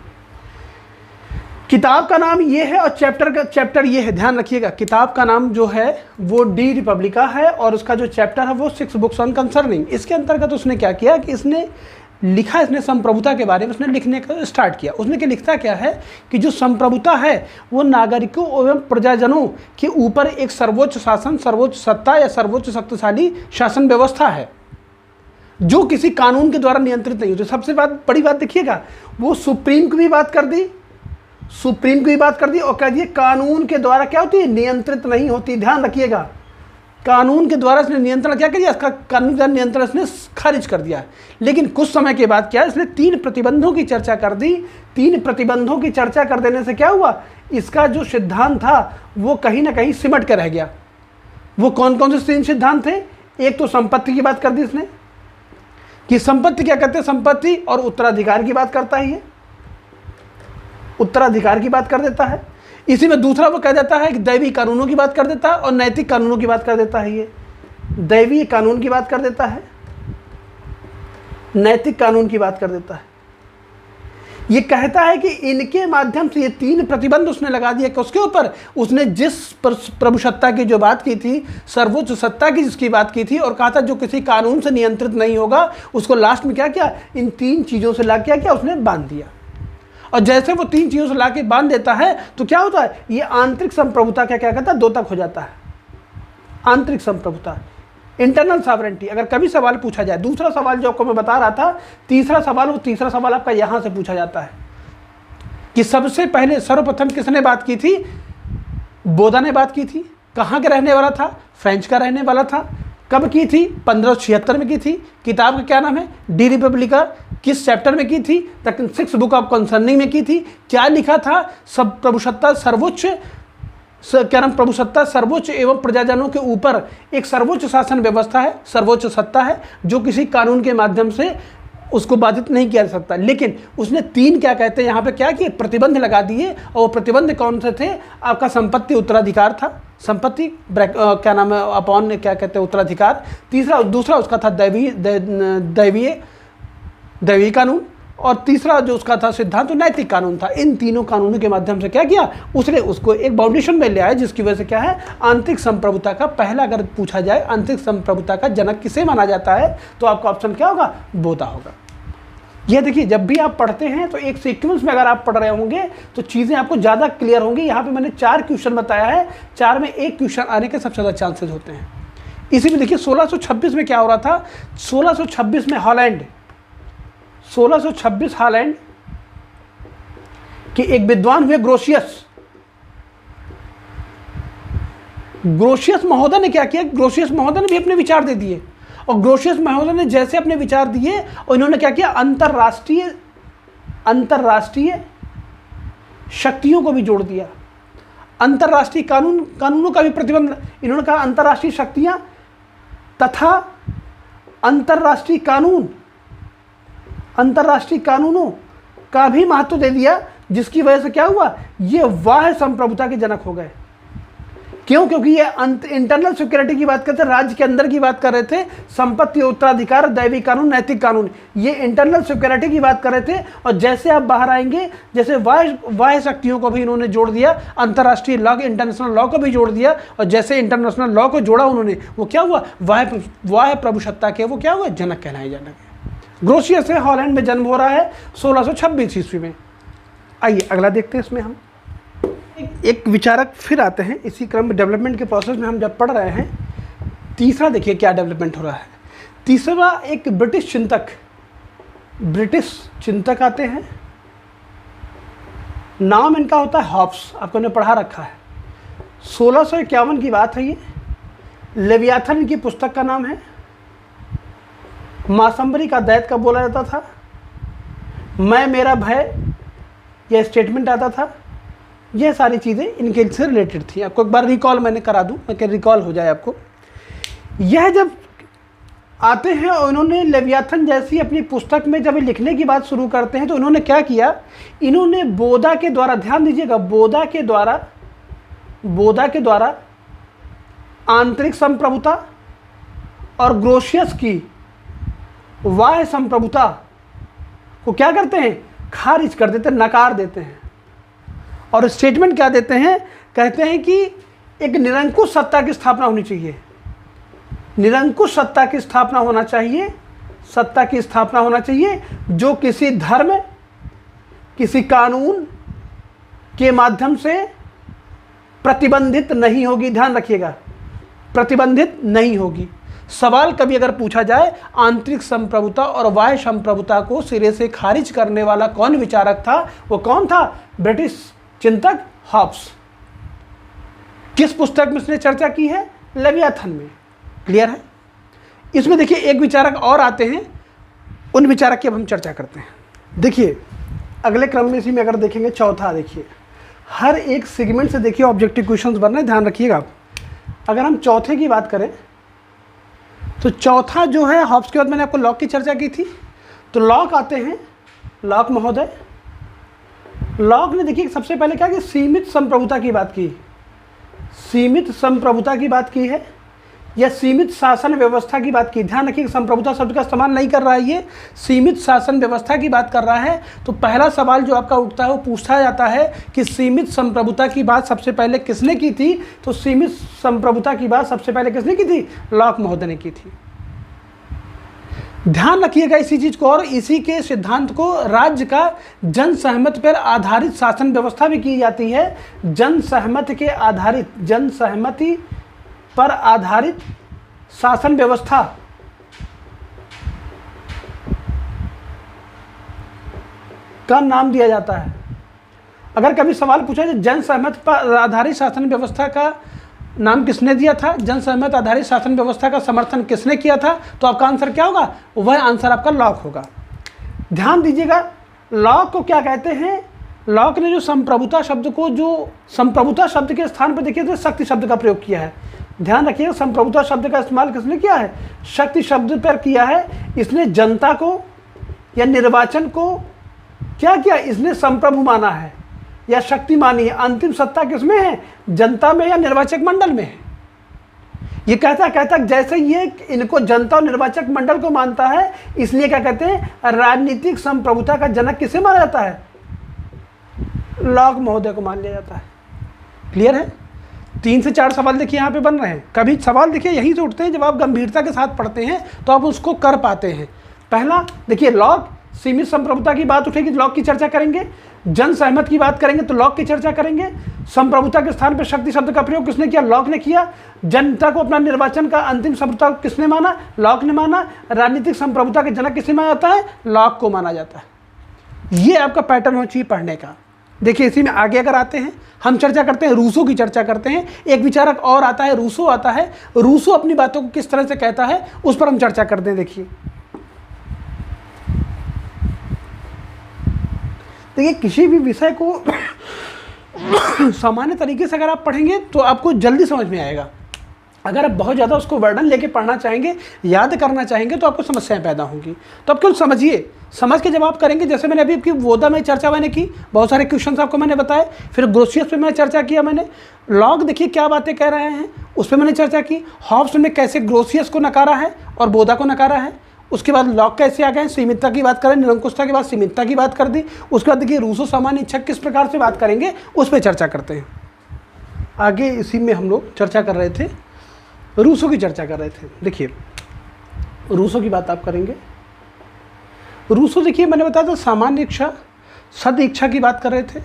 किताब का नाम ये है और चैप्टर ये है, ध्यान रखिएगा। किताब का नाम जो है वो डी रिपब्लिका है और उसका जो चैप्टर है वो 6 बुक्स ऑन कंसर्निंग। इसके अंतर्गत उसने क्या किया कि इसने लिखा, इसने संप्रभुता के बारे में उसने लिखने का स्टार्ट किया। उसने क्या लिखता क्या है कि जो संप्रभुता है वो नागरिकों एवं प्रजाजनों के ऊपर एक सर्वोच्च शासन, सर्वोच्च सत्ता या सर्वोच्च शक्तिशाली शासन व्यवस्था है जो किसी कानून के द्वारा नियंत्रित नहीं होती। सबसे बड़ी बात देखिएगा, वो सुप्रीम की भी बात कर दी, सुप्रीम की भी बात कर दी और कह दिए कानून के द्वारा क्या होती है, नियंत्रित नहीं होती। ध्यान रखिएगा, कानून के द्वारा इसने नियंत्रण क्या किया, इसका कानून का नियंत्रण इसने खारिज कर दिया। लेकिन कुछ समय के बाद क्या, इसने 3 प्रतिबंधों की चर्चा कर दी। 3 प्रतिबंधों की चर्चा कर देने से क्या हुआ, इसका जो सिद्धांत था वो कहीं ना कहीं सिमट कर रह गया। वो कौन कौन से 3 सिद्धांत थे? एक तो संपत्ति की बात कर दी इसने कि संपत्ति क्या कहते हैं, संपत्ति और उत्तराधिकार की बात करता है, ये उत्तराधिकार की बात कर देता है। इसी में दूसरा वो कह देता है कि दैवीय कानूनों की बात कर देता है और नैतिक कानूनों की बात कर देता है। ये दैवीय कानून की बात कर देता है, नैतिक कानून की बात कर देता है। ये कहता है कि इनके माध्यम से ये 3 प्रतिबंध उसने लगा दिए कि उसके ऊपर उसने जिस प्रभुसत्ता की जो बात की थी, सर्वोच्च सत्ता की जिसकी बात की थी, और कहा था जो किसी कानून से नियंत्रित नहीं होगा, उसको लास्ट में क्या किया, इन 3 चीज़ों से ला क्या उसने बांध दिया। और जैसे वो 3 चीज़ों से ला के बांध देता है तो क्या होता है, ये आंतरिक संप्रभुता क्या कहता है, द्योतक हो जाता है। आंतरिक संप्रभुता, इंटरनल सॉवरेंटी। अगर कभी सवाल पूछा जाए, दूसरा सवाल जो आपको मैं बता रहा था, तीसरा सवाल आपका यहाँ से पूछा जाता है कि सबसे पहले सर्वप्रथम किसने बात की थी, बोधा ने बात की थी। कहाँ का रहने वाला था, फ्रेंच का रहने वाला था। कब की थी, 1576 में की थी। किताब का क्या नाम है, डी रिपब्लिका। किस चैप्टर में की थी, the 6th book of concerning में की थी। क्या लिखा था, सब प्रभुसत्ता सर्वोच्च, क्या नाम, प्रभुसत्ता सर्वोच्च एवं प्रजाजनों के ऊपर एक सर्वोच्च शासन व्यवस्था है, सर्वोच्च सत्ता है जो किसी कानून के माध्यम से उसको बाधित नहीं किया जा सकता। लेकिन उसने 3 क्या कहते हैं यहाँ पे क्या किए, प्रतिबंध लगा दिए। और वो प्रतिबंध कौन से थे, आपका संपत्ति उत्तराधिकार था, संपत्ति क्या नाम है, अपॉन क्या कहते हैं, उत्तराधिकार। दूसरा उसका था दैवीय कानून, और तीसरा जो उसका था सिद्धांत तो नैतिक कानून था। इन तीनों कानूनों के माध्यम से क्या किया, उसने उसको एक बाउंडेशन में ले आया, जिसकी वजह से क्या है, आंतरिक संप्रभुता का पहला अगर पूछा जाए, आंतरिक संप्रभुता का जनक किसे माना जाता है, तो आपका ऑप्शन क्या होगा, बोधा होगा। यह देखिए, जब भी आप पढ़ते हैं तो एक सीक्वेंस में अगर आप पढ़ रहे होंगे तो चीज़ें आपको ज़्यादा क्लियर होंगी। यहाँ पे मैंने 4 क्वेश्चन बताया है, 4 में 1 क्वेश्चन आने के सबसे ज़्यादा चांसेस होते हैं। इसी में देखिए 1626 में क्या हो रहा था, 1626 में हॉलैंड, 1626 हॉलैंड के एक विद्वान हुए ग्रोशियस महोदय ने क्या किया, ग्रोशियस महोदय ने भी अपने विचार दे दिए। और ग्रोशियस महोदय ने जैसे अपने विचार दिए, और इन्होंने क्या किया, अंतरराष्ट्रीय शक्तियों को भी जोड़ दिया। अंतरराष्ट्रीय कानूनों का भी प्रतिबंध, इन्होंने कहा अंतरराष्ट्रीय शक्तियां तथा अंतरराष्ट्रीय कानूनों का भी महत्व दे दिया, जिसकी वजह से क्या हुआ, ये बाह्य संप्रभुता के जनक हो गए। क्यों, क्योंकि ये इंटरनल सिक्योरिटी की बात करते, राज्य के अंदर की बात कर रहे थे, संपत्ति, उत्तराधिकार, दैवीय कानून, नैतिक कानून, ये इंटरनल सिक्योरिटी की बात कर रहे थे। और जैसे आप बाहर आएंगे, जैसे बाह्य शक्तियों को भी इन्होंने जोड़ दिया, अंतर्राष्ट्रीय लॉ, इंटरनेशनल लॉ को भी जोड़ दिया। और जैसे इंटरनेशनल लॉ को जोड़ा उन्होंने, वो क्या हुआ, बाह्य प्रभुसत्ता के वो क्या हुआ, जनक कहलाए जाने। ग्रोशियस से हॉलैंड में जन्म हो रहा है 1626 ईस्वी में। आइए अगला देखते हैं। इसमें हम एक विचारक फिर आते हैं इसी क्रम में, डेवलपमेंट के प्रोसेस में हम जब पढ़ रहे हैं। तीसरा देखिए क्या डेवलपमेंट हो रहा है। तीसरा एक ब्रिटिश चिंतक आते हैं, नाम इनका होता है हॉब्स, आपको ने पढ़ा रखा है। 1651 की बात है ये। लेवियाथन इनकी पुस्तक का नाम है। मासंबरी का दैत्य का बोला जाता था। मैं मेरा भय, यह स्टेटमेंट आता था। यह सारी चीज़ें इनके से रिलेटेड थी। आपको एक बार रिकॉल मैंने करा दूं, मैं रिकॉल हो जाए आपको। यह जब आते हैं और इन्होंने लेवियाथन जैसी अपनी पुस्तक में जब लिखने की बात शुरू करते हैं, तो इन्होंने क्या किया, इन्होंने बोधा के द्वारा, ध्यान दीजिएगा, बोधा के द्वारा आंतरिक संप्रभुता और ग्रोशियस की बाह्य संप्रभुता को क्या करते हैं, खारिज कर देते हैं, नकार देते हैं। और स्टेटमेंट क्या देते हैं, कहते हैं कि एक निरंकुश सत्ता की स्थापना होनी चाहिए, निरंकुश सत्ता की स्थापना होना चाहिए, सत्ता की स्थापना होना चाहिए जो किसी धर्म, किसी कानून के माध्यम से प्रतिबंधित नहीं होगी। ध्यान रखिएगा, प्रतिबंधित नहीं होगी। सवाल कभी अगर पूछा जाए, आंतरिक संप्रभुता और बाह्य संप्रभुता को सिरे से खारिज करने वाला कौन विचारक था, वो कौन था, ब्रिटिश चिंतक हॉब्स। किस पुस्तक में इसने चर्चा की है, लेवियाथन में। क्लियर है? इसमें देखिए एक विचारक और आते हैं, उन विचारक की अब हम चर्चा करते हैं। देखिए अगले क्रम में इसी में अगर देखेंगे चौथा, देखिए हर एक सेगमेंट से देखिए ऑब्जेक्टिव क्वेश्चंस बन रहे हैं, ध्यान रखिएगा आप। अगर हम चौथे की बात करें तो चौथा जो है हॉब्स के बाद मैंने आपको लॉक की चर्चा की थी, तो लॉक आते हैं, लॉक महोदय। लॉक ने देखिए सबसे पहले क्या कि सीमित संप्रभुता की बात की, सीमित संप्रभुता की बात की है या सीमित शासन व्यवस्था की बात की। ध्यान रखिए संप्रभुता शब्द का इस्तेमाल नहीं कर रहा है, ये सीमित शासन व्यवस्था की बात कर रहा है। तो पहला सवाल जो आपका उठता है वो पूछा जाता है कि सीमित संप्रभुता की बात सबसे पहले किसने की थी? तो सीमित संप्रभुता की बात सबसे पहले किसने की थी? लॉक महोदय ने की थी। ध्यान रखिएगा इसी चीज को, और इसी के सिद्धांत को राज्य का जन सहमति पर आधारित शासन व्यवस्था भी की जाती है। जन सहमति के आधारित, जन सहमति पर आधारित शासन व्यवस्था का नाम दिया जाता है। अगर कभी सवाल पूछा जाए जन सहमति पर आधारित शासन व्यवस्था का नाम किसने दिया था, जन सहमति आधारित शासन व्यवस्था का समर्थन किसने किया था, तो आपका आंसर क्या होगा? वह आंसर आपका लॉक होगा। ध्यान दीजिएगा लॉक को क्या कहते हैं? लॉक ने जो संप्रभुता शब्द को, जो संप्रभुता शब्द के स्थान पर देखिए तो शक्ति शब्द का प्रयोग किया है। ध्यान रखिएगा संप्रभुता शब्द का इस्तेमाल किसने किया है? शक्ति शब्द पर किया है। इसने जनता को या निर्वाचन को क्या किया? इसने संप्रभु माना है या शक्ति मानी है। अंतिम सत्ता किसमें है? जनता में या निर्वाचक मंडल में है। ये कहता जैसे ये इनको जनता और निर्वाचक मंडल को मानता है, इसलिए क्या कहते हैं? राजनीतिक संप्रभुता का जनक किसे माना जाता है? लॉक महोदय को मान लिया जाता है। क्लियर है? 3 से 4 सवाल देखिए यहाँ पे बन रहे हैं। कभी सवाल देखिए यहीं से उठते हैं, जब आप गंभीरता के साथ पढ़ते हैं तो आप उसको कर पाते हैं। पहला देखिए लॉक, सीमित संप्रभुता की बात उठेगी तो लॉक की चर्चा करेंगे। जन सहमति की बात करेंगे तो लॉक की चर्चा करेंगे। संप्रभुता के स्थान पर शक्ति शब्द का प्रयोग किसने किया? लॉक ने किया। जनता को अपना निर्वाचन का अंतिम संप्रभुता किसने माना? लॉक ने माना। राजनीतिक संप्रभुता के जनक किसे माना जाता है? लॉक को माना जाता है। ये आपका पैटर्न हो चाहिए पढ़ने का। देखिए इसी में आगे अगर आते हैं, हम चर्चा करते हैं, रूसो की चर्चा करते हैं। एक विचारक और आता है, रूसो आता है। रूसो अपनी बातों को किस तरह से कहता है उस पर हम चर्चा करते हैं। देखिए किसी भी विषय को सामान्य तरीके से अगर आप पढ़ेंगे तो आपको जल्दी समझ में आएगा। अगर आप बहुत ज़्यादा उसको वर्णन लेके पढ़ना चाहेंगे, याद करना चाहेंगे, तो आपको समस्याएं पैदा होंगी। तो आप केवल समझिए, समझ के जब आप करेंगे, जैसे मैंने अभी आपकी वोदा में चर्चा मैंने की, बहुत सारे क्वेश्चंस आपको मैंने बताए, फिर ग्रोसियस पे मैंने चर्चा किया, मैंने लॉक देखिए क्या बातें कह रहे हैं उस पर मैंने चर्चा की। हॉब्स ने कैसे ग्रोसियस को नकारा है और वोदा को नकारा है। उसके बाद लॉक कैसे आ गए, सीमितता की बात करें, निरंकुशता के बाद सीमितता की बात कर दी। उसके बाद देखिए रूसो सामान्य इच्छा किस प्रकार से बात करेंगे उस पर चर्चा करते हैं। आगे इसी में हम लोग चर्चा कर रहे थे, रूसो की चर्चा कर रहे थे। देखिए रूसो की बात आप करेंगे। रूसो देखिए मैंने बताया था सामान्य इच्छा सद इच्छा की बात कर रहे थे।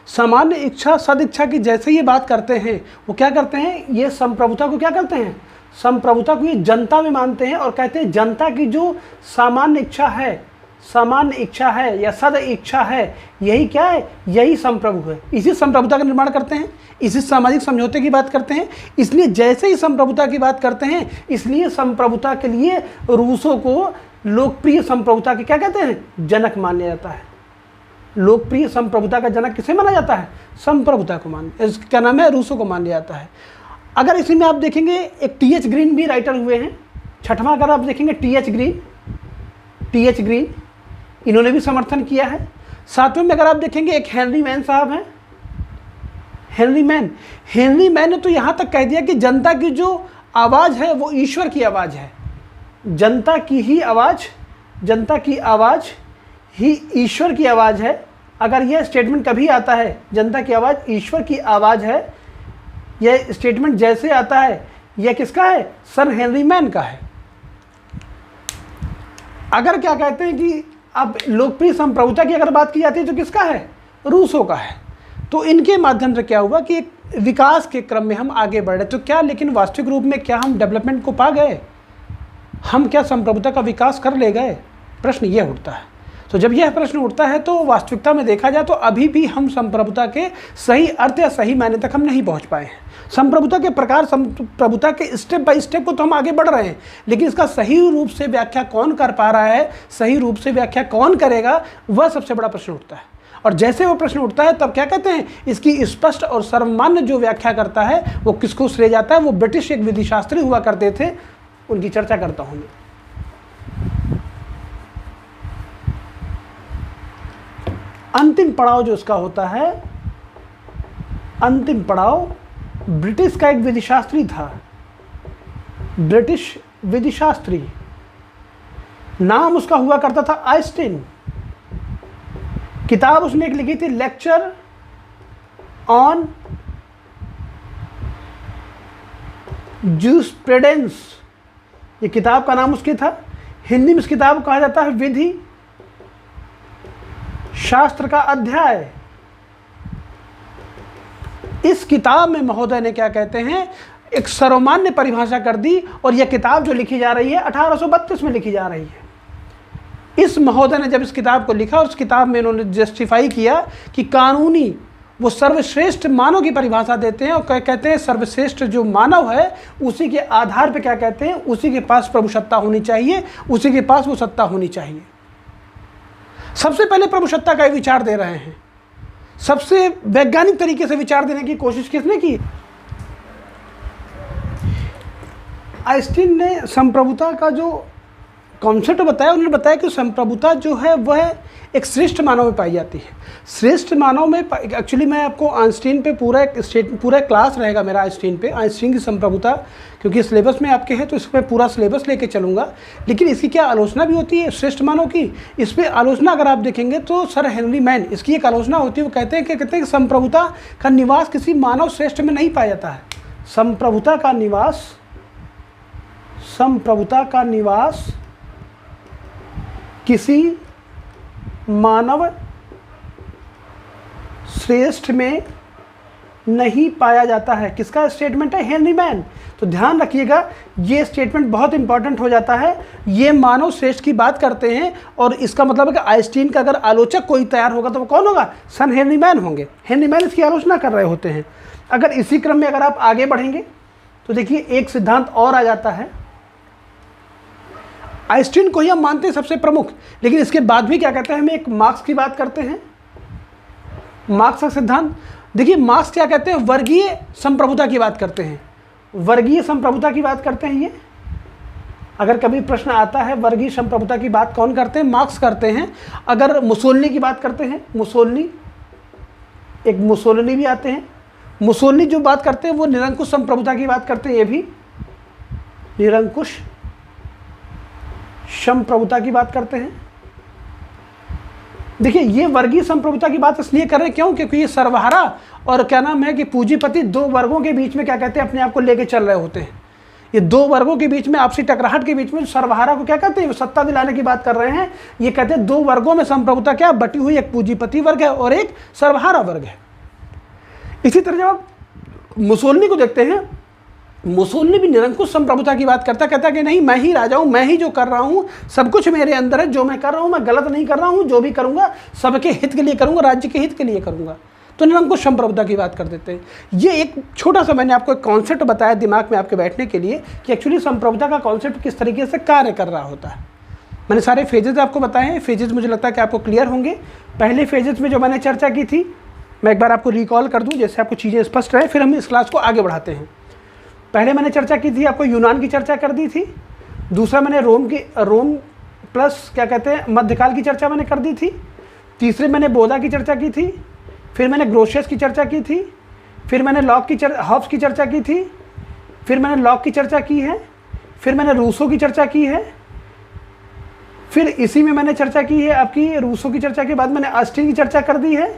सामान्य इच्छा सद इच्छा की जैसे ये बात करते हैं, वो क्या करते हैं? ये संप्रभुता को क्या करते हैं? संप्रभुता को ये जनता में मानते हैं और कहते हैं जनता की जो सामान्य इच्छा है, सामान्य इच्छा है या सद इच्छा है, यही क्या है? यही संप्रभु है। इसी संप्रभुता का निर्माण करते हैं, इसी सामाजिक समझौते की बात करते हैं। इसलिए जैसे ही संप्रभुता की बात करते हैं, इसलिए संप्रभुता के लिए रूसो को लोकप्रिय संप्रभुता के क्या कहते हैं? जनक मान लिया जाता है। लोकप्रिय संप्रभुता का जनक किसे माना जाता है? संप्रभुता को क्या नाम है? रूसो को मान लिया जाता है। अगर इसी में आप देखेंगे एक टी.एच. ग्रीन भी राइटर हुए हैं। छठवां अगर आप देखेंगे टी.एच. ग्रीन, इन्होंने भी समर्थन किया है। सातवें में अगर आप देखेंगे एक हेनरी मैन साहब हैं। हेनरी मैन ने तो यहाँ तक कह दिया कि जनता की जो आवाज़ है वो ईश्वर की आवाज़ है। जनता की आवाज़ ही ईश्वर की आवाज़ है। अगर यह स्टेटमेंट कभी आता है, जनता की आवाज़ ईश्वर की आवाज़ है, यह स्टेटमेंट जैसे आता है, यह किसका है? सर हेनरी मैन का है। अगर क्या कहते हैं कि अब लोकप्रिय संप्रभुता की अगर बात की जाती है तो किसका है? रूसो का है। तो इनके माध्यम से क्या हुआ कि एक विकास के क्रम में हम आगे बढ़ रहे। तो क्या लेकिन वास्तविक रूप में क्या हम डेवलपमेंट को पा गए? हम क्या संप्रभुता का विकास कर ले गए? प्रश्न ये उठता है। तो जब यह प्रश्न उठता है तो वास्तविकता में देखा जाए तो अभी भी हम संप्रभुता के सही अर्थ या सही मायने तक हम नहीं पहुंच पाए हैं। संप्रभुता के प्रकार, संप्रभुता के स्टेप बाय स्टेप को तो हम आगे बढ़ रहे हैं, लेकिन इसका सही रूप से व्याख्या कौन कर पा रहा है, सही रूप से व्याख्या कौन करेगा, वह सबसे बड़ा प्रश्न उठता है। और जैसे वो प्रश्न उठता है तब क्या कहते हैं, इसकी स्पष्ट और सर्वमान्य जो व्याख्या करता है वो किसको श्रेय जाता है? वो ब्रिटिश एक विधिशास्त्री हुआ करते थे, उनकी चर्चा करता हूं मैं। अंतिम पड़ाव जो उसका होता है, अंतिम पड़ाव ब्रिटिश का एक विधिशास्त्री था, ब्रिटिश विधिशास्त्री, नाम उसका हुआ करता था आइंस्टीन। किताब उसने एक लिखी थी, लेक्चर ऑन जूरिस्प्रूडेंस, ये किताब का नाम उसकी था। हिंदी में इस किताब को कहा जाता है विधि शास्त्र का अध्याय। इस किताब में महोदय ने क्या कहते हैं, एक सर्वमान्य परिभाषा कर दी, और यह किताब जो लिखी जा रही है 1832 में लिखी जा रही है। इस महोदय ने जब इस किताब को लिखा, उस किताब में इन्होंने जस्टिफाई किया कि कानूनी वो सर्वश्रेष्ठ मानव की परिभाषा देते हैं, और कहते हैं सर्वश्रेष्ठ जो मानव है उसी के आधार पे क्या कहते हैं, उसी के पास प्रभु सत्ता होनी चाहिए, उसी के पास वो सत्ता होनी चाहिए। सबसे पहले प्रभु सत्ता का विचार दे रहे हैं, सबसे वैज्ञानिक तरीके से विचार देने की कोशिश किसने की? आइंस्टीन ने संप्रभुता का जो कॉन्सेप्ट बताया, उन्होंने बताया कि संप्रभुता जो है वह एक श्रेष्ठ मानव में पाई जाती है। श्रेष्ठ मानव में एक्चुअली मैं आपको आइंस्टीन पे पूरा क्लास रहेगा मेरा आइंस्टीन पे, आइंस्टीन की संप्रभुता, क्योंकि सिलेबस में आपके हैं तो इसमें पूरा सिलेबस लेके चलूँगा। लेकिन इसकी क्या आलोचना भी होती है श्रेष्ठ मानव की, इस पर आलोचना अगर आप देखेंगे तो सर हेनरी मैन, इसकी एक आलोचना होती है। वो कहते हैं कि संप्रभुता का निवास किसी मानव श्रेष्ठ में नहीं पाया जाता है। संप्रभुता का निवास किसी मानव श्रेष्ठ में नहीं पाया जाता है। किसका स्टेटमेंट है? Henry man. तो ध्यान रखिएगा, ये स्टेटमेंट बहुत इंपॉर्टेंट हो जाता है। ये मानव श्रेष्ठ की बात करते हैं, और इसका मतलब है कि आइंस्टीन का अगर आलोचक कोई तैयार होगा तो वो कौन होगा? सन हेनरी मैन होंगे। हेनरी मैन इसकी आलोचना कर रहे होते हैं। अगर इसी क्रम में अगर आप आगे बढ़ेंगे तो देखिए एक सिद्धांत और आ जाता है। आइंस्टीन को ही हम मानते हैं सबसे प्रमुख, लेकिन इसके बाद भी क्या कहते हैं, हम एक मार्क्स की बात करते हैं, मार्क्स का सिद्धांत। देखिए मार्क्स क्या कहते हैं, वर्गीय संप्रभुता की बात करते हैं, वर्गीय संप्रभुता की बात करते हैं। ये अगर कभी प्रश्न आता है वर्गीय संप्रभुता की बात कौन करते हैं? मार्क्स करते हैं। अगर मुसोलिनी की बात करते हैं, मुसोलिनी भी आते हैं। मुसोलिनी जो बात करते हैं वो निरंकुश संप्रभुता की बात करते हैं, ये भी निरंकुश संप्रभुता की बात करते हैं। देखिए ये वर्गीय संप्रभुता की बात इसलिए कर रहे हैं, क्यों? क्योंकि ये सर्वहारा और क्या नाम है कि पूंजीपति दो वर्गों के बीच में क्या कहते हैं, अपने आप को लेके चल रहे होते हैं। ये दो वर्गों के बीच में आपसी टकराहट के बीच में सर्वहारा को क्या कहते हैं, सत्ता दिलाने की बात कर रहे हैं। ये कहते हैं दो वर्गों में संप्रभुता क्या बटी हुई, एक पूंजीपति वर्ग है और एक सर्वहारा वर्ग है। इसी तरह जब आप मुसोलिनी को देखते हैं, मुसोलिनी भी निरंकुश संप्रभुता की बात करता, कहता कि नहीं मैं ही राजा हूँ, मैं ही जो कर रहा हूँ सब कुछ मेरे अंदर है, जो मैं कर रहा हूँ मैं गलत नहीं कर रहा हूँ, जो भी करूँगा सबके हित के लिए करूँगा, राज्य के हित के लिए करूँगा। तो निरंकुश संप्रभुता की बात कर देते हैं। ये एक छोटा सा मैंने आपको एक कॉन्सेप्ट बताया दिमाग में आपके बैठने के लिए कि एक्चुअली संप्रभुता का कॉन्सेप्ट किस तरीके से कार्य कर रहा होता है। मैंने सारे फेजेज आपको बताए हैं। फेजेज मुझे लगता है कि आपको क्लियर होंगे। पहले फेजेज में जो मैंने चर्चा की थी मैं एक बार आपको रिकॉल कर दूँ, जैसे आपको चीज़ें स्पष्ट रहे, फिर हम इस क्लास को आगे बढ़ाते हैं। पहले मैंने चर्चा की थी, आपको यूनान की चर्चा कर दी थी। दूसरा मैंने रोम प्लस क्या कहते हैं मध्यकाल की चर्चा मैंने कर दी थी। तीसरे मैंने बोधा की चर्चा की थी। फिर मैंने ग्रोशियस की चर्चा की थी। फिर मैंने हॉब्स की चर्चा की थी। फिर मैंने लॉक की चर्चा की है। फिर मैंने रूसो की चर्चा की है। फिर इसी में मैंने चर्चा की है आपकी रूसो की चर्चा के बाद मैंने ऑस्टिन की चर्चा कर दी है।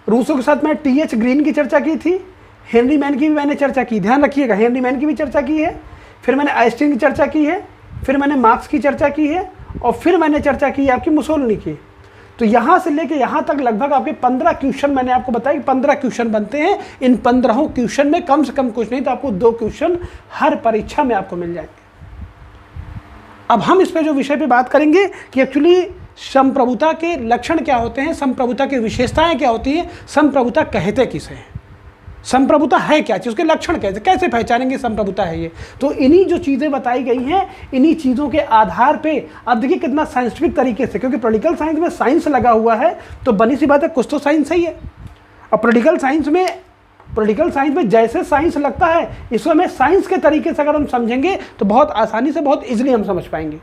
रूसो के साथ मैंने टी.एच. ग्रीन की चर्चा की थी। हेनरी मैन की भी मैंने चर्चा की, ध्यान रखिएगा, हेनरी मैन की भी चर्चा की है। फिर मैंने आइंस्टीन की चर्चा की है। फिर मैंने मार्क्स की चर्चा की है। और फिर मैंने चर्चा की है आपकी मुसोलिनी की। तो यहाँ से लेके यहाँ तक लगभग आपके 15 क्वेश्चन मैंने आपको बताया कि 15 क्वेश्चन बनते हैं। इन 15 क्वेश्चन में कम से कम कुछ नहीं तो आपको 2 क्वेश्चन हर परीक्षा में आपको मिल जाएंगे। अब हम इस पे जो विषय पे बात करेंगे कि एक्चुअली संप्रभुता के लक्षण क्या होते हैं, संप्रभुता की विशेषताएं क्या होती हैं, संप्रभुता कहते किसे हैं, संप्रभुता है क्या चीज़, उसके लक्षण कैसे पहचानेंगे संप्रभुता है ये। तो इन्हीं जो चीज़ें बताई गई हैं, इन्हीं चीज़ों के आधार पे अब देखिए कितना साइंटिफिक तरीके से, क्योंकि पॉलिटिकल साइंस में साइंस लगा हुआ है तो बनी सी बात है कुछ तो साइंस ही है। और पॉलिटिकल साइंस में जैसे साइंस लगता है इसको हमें साइंस के तरीके से अगर हम समझेंगे तो बहुत आसानी से, बहुत ईजिली हम समझ पाएंगे।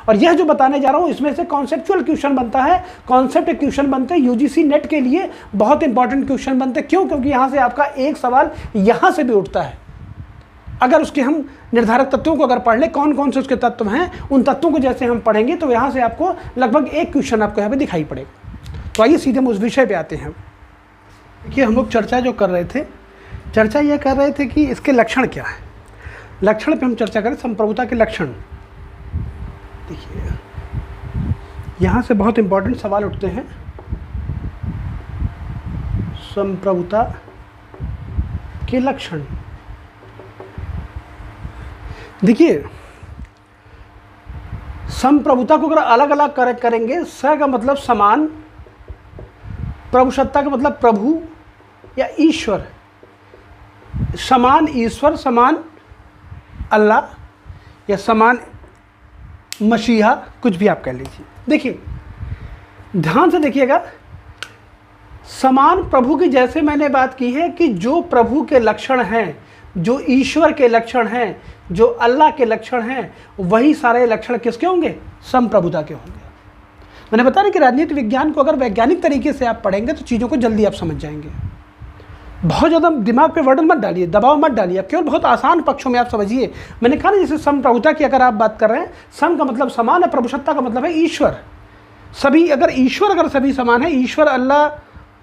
और यह जो बताने जा रहा हूँ इसमें से कॉन्सेप्चुअल क्वेश्चन बनता है, कॉन्सेप्ट क्वेश्चन बनते हैं यूजीसी नेट के लिए, बहुत इंपॉर्टेंट क्वेश्चन बनते हैं। क्यों? क्योंकि यहाँ से आपका एक सवाल यहाँ से भी उठता है। अगर उसके हम निर्धारक तत्वों को अगर पढ़ लें, कौन कौन से उसके तत्व हैं, उन तत्वों को जैसे हम पढ़ेंगे तो यहाँ से आपको लगभग एक क्वेश्चन आपको यहाँ पे दिखाई पड़ेगा। तो आइए सीधे हम उस विषय पे आते हैं। देखिए हम लोग चर्चा जो कर रहे थे, चर्चा ये कर रहे थे कि इसके लक्षण क्या है। लक्षण पे हम चर्चा करें, संप्रभुता के लक्षण। देखिए यहाँ से बहुत इंपॉर्टेंट सवाल उठते हैं। संप्रभुता के लक्षण, देखिए संप्रभुता को अगर अलग अलग करेंगे, स का मतलब समान, प्रभुसत्ता का मतलब प्रभु या ईश्वर, समान ईश्वर, समान अल्लाह या समान मसीहा, कुछ भी आप कह लीजिए। देखिए ध्यान से देखिएगा, समान प्रभु की जैसे मैंने बात की है कि जो प्रभु के लक्षण हैं, जो ईश्वर के लक्षण हैं, जो अल्लाह के लक्षण हैं, वही सारे लक्षण किसके होंगे? संप्रभुता के होंगे। मैंने बताया कि राजनीति विज्ञान को अगर वैज्ञानिक तरीके से आप पढ़ेंगे तो चीज़ों को जल्दी आप समझ जाएंगे। बहुत ज़्यादा दिमाग पे वर्डन मत डालिए, दबाव मत डालिए, आप केवल बहुत आसान पक्षों में आप समझिए। मैंने कहा ना जैसे संप्रभुता की अगर आप बात कर रहे हैं, सम का मतलब समान है, प्रभुसत्ता का मतलब है ईश्वर। सभी अगर ईश्वर अगर सभी समान है, ईश्वर, अल्लाह,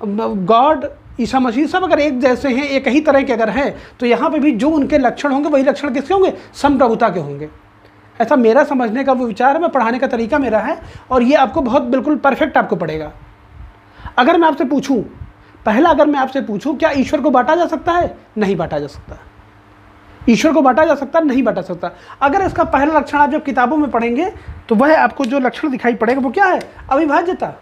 गॉड, ईसा मसीह सब अगर एक जैसे हैं, एक ही तरह के अगर हैं, तो यहाँ पे भी जो उनके लक्षण होंगे वही लक्षण किसके होंगे? संप्रभुता के होंगे। ऐसा मेरा समझने का वो विचार है, मैं पढ़ाने का तरीका मेरा है, और ये आपको बहुत बिल्कुल परफेक्ट आपको पड़ेगा। अगर मैं आपसे पूछूं, पहला अगर मैं आपसे पूछूं क्या ईश्वर को बांटा जा सकता है? नहीं बांटा जा सकता। ईश्वर को बांटा जा सकता है? नहीं बांटा सकता। अगर इसका पहला लक्षण आप जब किताबों में पढ़ेंगे तो वह आपको जो लक्षण दिखाई पड़ेगा वो क्या है? अविभाज्यता।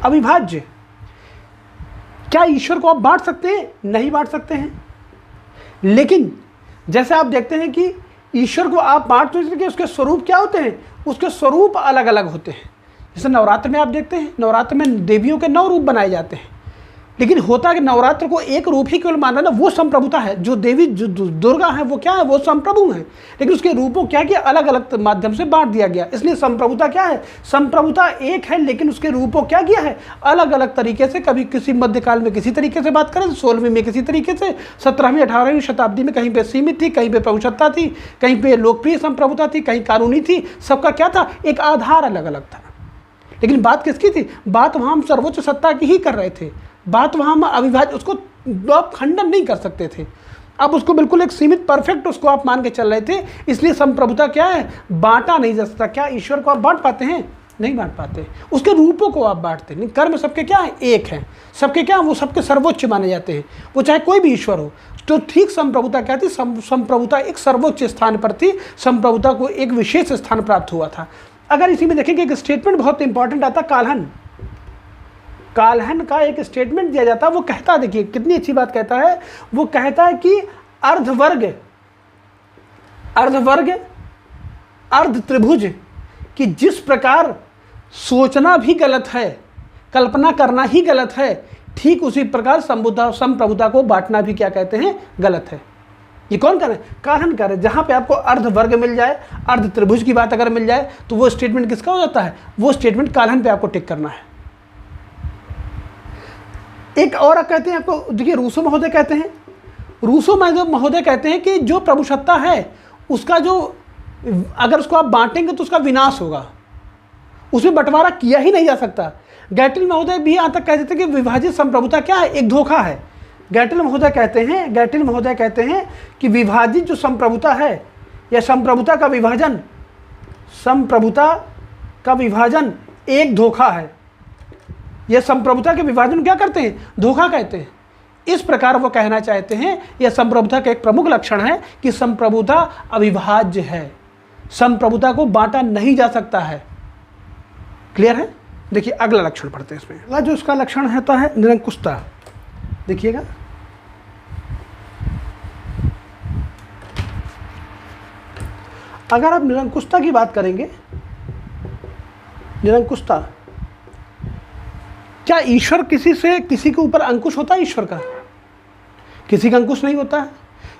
अविभाज्य। क्या ईश्वर को आप बांट सकते हैं? नहीं बांट सकते हैं। लेकिन जैसे आप देखते हैं कि ईश्वर को आप बांट तो सकते, उसके स्वरूप क्या होते हैं? उसके स्वरूप अलग अलग होते हैं। जैसे नवरात्र में आप देखते हैं, नवरात्र में देवियों के 9 रूप बनाए जाते हैं, लेकिन होता है कि नवरात्र को एक रूप ही केवल माना ना, वो संप्रभुता है। जो देवी जो दुर्गा है वो क्या है? वो संप्रभु है, लेकिन उसके रूपों क्या किया? अलग अलग माध्यम से बांट दिया गया। इसलिए संप्रभुता क्या है? संप्रभुता एक है, लेकिन उसके रूपों क्या किया है? अलग अलग तरीके से। कभी किसी मध्यकाल में किसी तरीके से बात करें, 16वीं में किसी तरीके से, 17वीं 18वीं शताब्दी में कहीं पे सीमित थी, कहीं पे प्रभुसत्ता थी, कहीं पे लोकप्रिय संप्रभुता थी, कहीं कानूनी थी। सबका क्या था? एक आधार अलग अलग था। लेकिन बात किसकी थी? बात वहाँ हम सर्वोच्च सत्ता की ही कर रहे थे। बात वहाँ हम अविभाज्य, उसको आप खंडन नहीं कर सकते थे। अब उसको बिल्कुल एक सीमित परफेक्ट उसको आप मान के चल रहे थे। इसलिए संप्रभुता क्या है? बांटा नहीं जा सकता। क्या ईश्वर को आप बांट पाते हैं? नहीं बांट पाते। उसके रूपों को आप बांटते नहीं। कर्म सबके क्या है? एक है। सबके क्या? वो सबके सर्वोच्च माने जाते हैं, वो चाहे कोई भी ईश्वर हो। तो ठीक संप्रभुता क्या थी? संप्रभुता एक सर्वोच्च स्थान पर थी। संप्रभुता को एक विशेष स्थान प्राप्त हुआ था। अगर इसी में देखेंगे एक स्टेटमेंट बहुत इंपॉर्टेंट आता, काल्हन का एक स्टेटमेंट दिया जाता है। वो कहता है, देखिए कितनी अच्छी बात कहता है, वो कहता है कि अर्धवर्ग अर्ध त्रिभुज कि जिस प्रकार सोचना भी गलत है, कल्पना करना ही गलत है, ठीक उसी प्रकार संप्रभुता को बांटना भी क्या कहते हैं? गलत है। ये कौन कर रहे हैं? काल्हन कर रहे हैं। जहां पे आपको अर्ध वर्ग मिल जाए, अर्ध त्रिभुज की बात अगर मिल जाए, तो वो स्टेटमेंट किसका हो जाता है? वो स्टेटमेंट काल्हन पे आपको टिक करना है। एक और कहते हैं आपको, देखिए रूसो महोदय कहते हैं, रूसो महोदय कहते हैं कि जो प्रभुसत्ता है उसका जो, अगर उसको आप बांटेंगे तो उसका विनाश होगा, उसमें बंटवारा किया ही नहीं जा सकता। गैटिल महोदय भी यहाँ तक कहते थे कि विभाजित संप्रभुता क्या है? एक धोखा है। गैटिल महोदय कहते हैं कि विभाजित जो संप्रभुता है या संप्रभुता का विभाजन एक धोखा है। यह संप्रभुता के विभाजन क्या करते हैं? धोखा कहते हैं। इस प्रकार वो कहना चाहते हैं यह संप्रभुता का एक प्रमुख लक्षण है कि संप्रभुता अविभाज्य है, संप्रभुता को बांटा नहीं जा सकता है। क्लियर है? देखिए अगला लक्षण पढ़ते हैं इसमें। अगला जो इसका लक्षण होता है निरंकुशता। देखिएगा, अगर आप निरंकुशता की बात करेंगे, निरंकुशता, क्या ईश्वर किसी के ऊपर अंकुश होता है? ईश्वर का किसी का अंकुश नहीं होता है।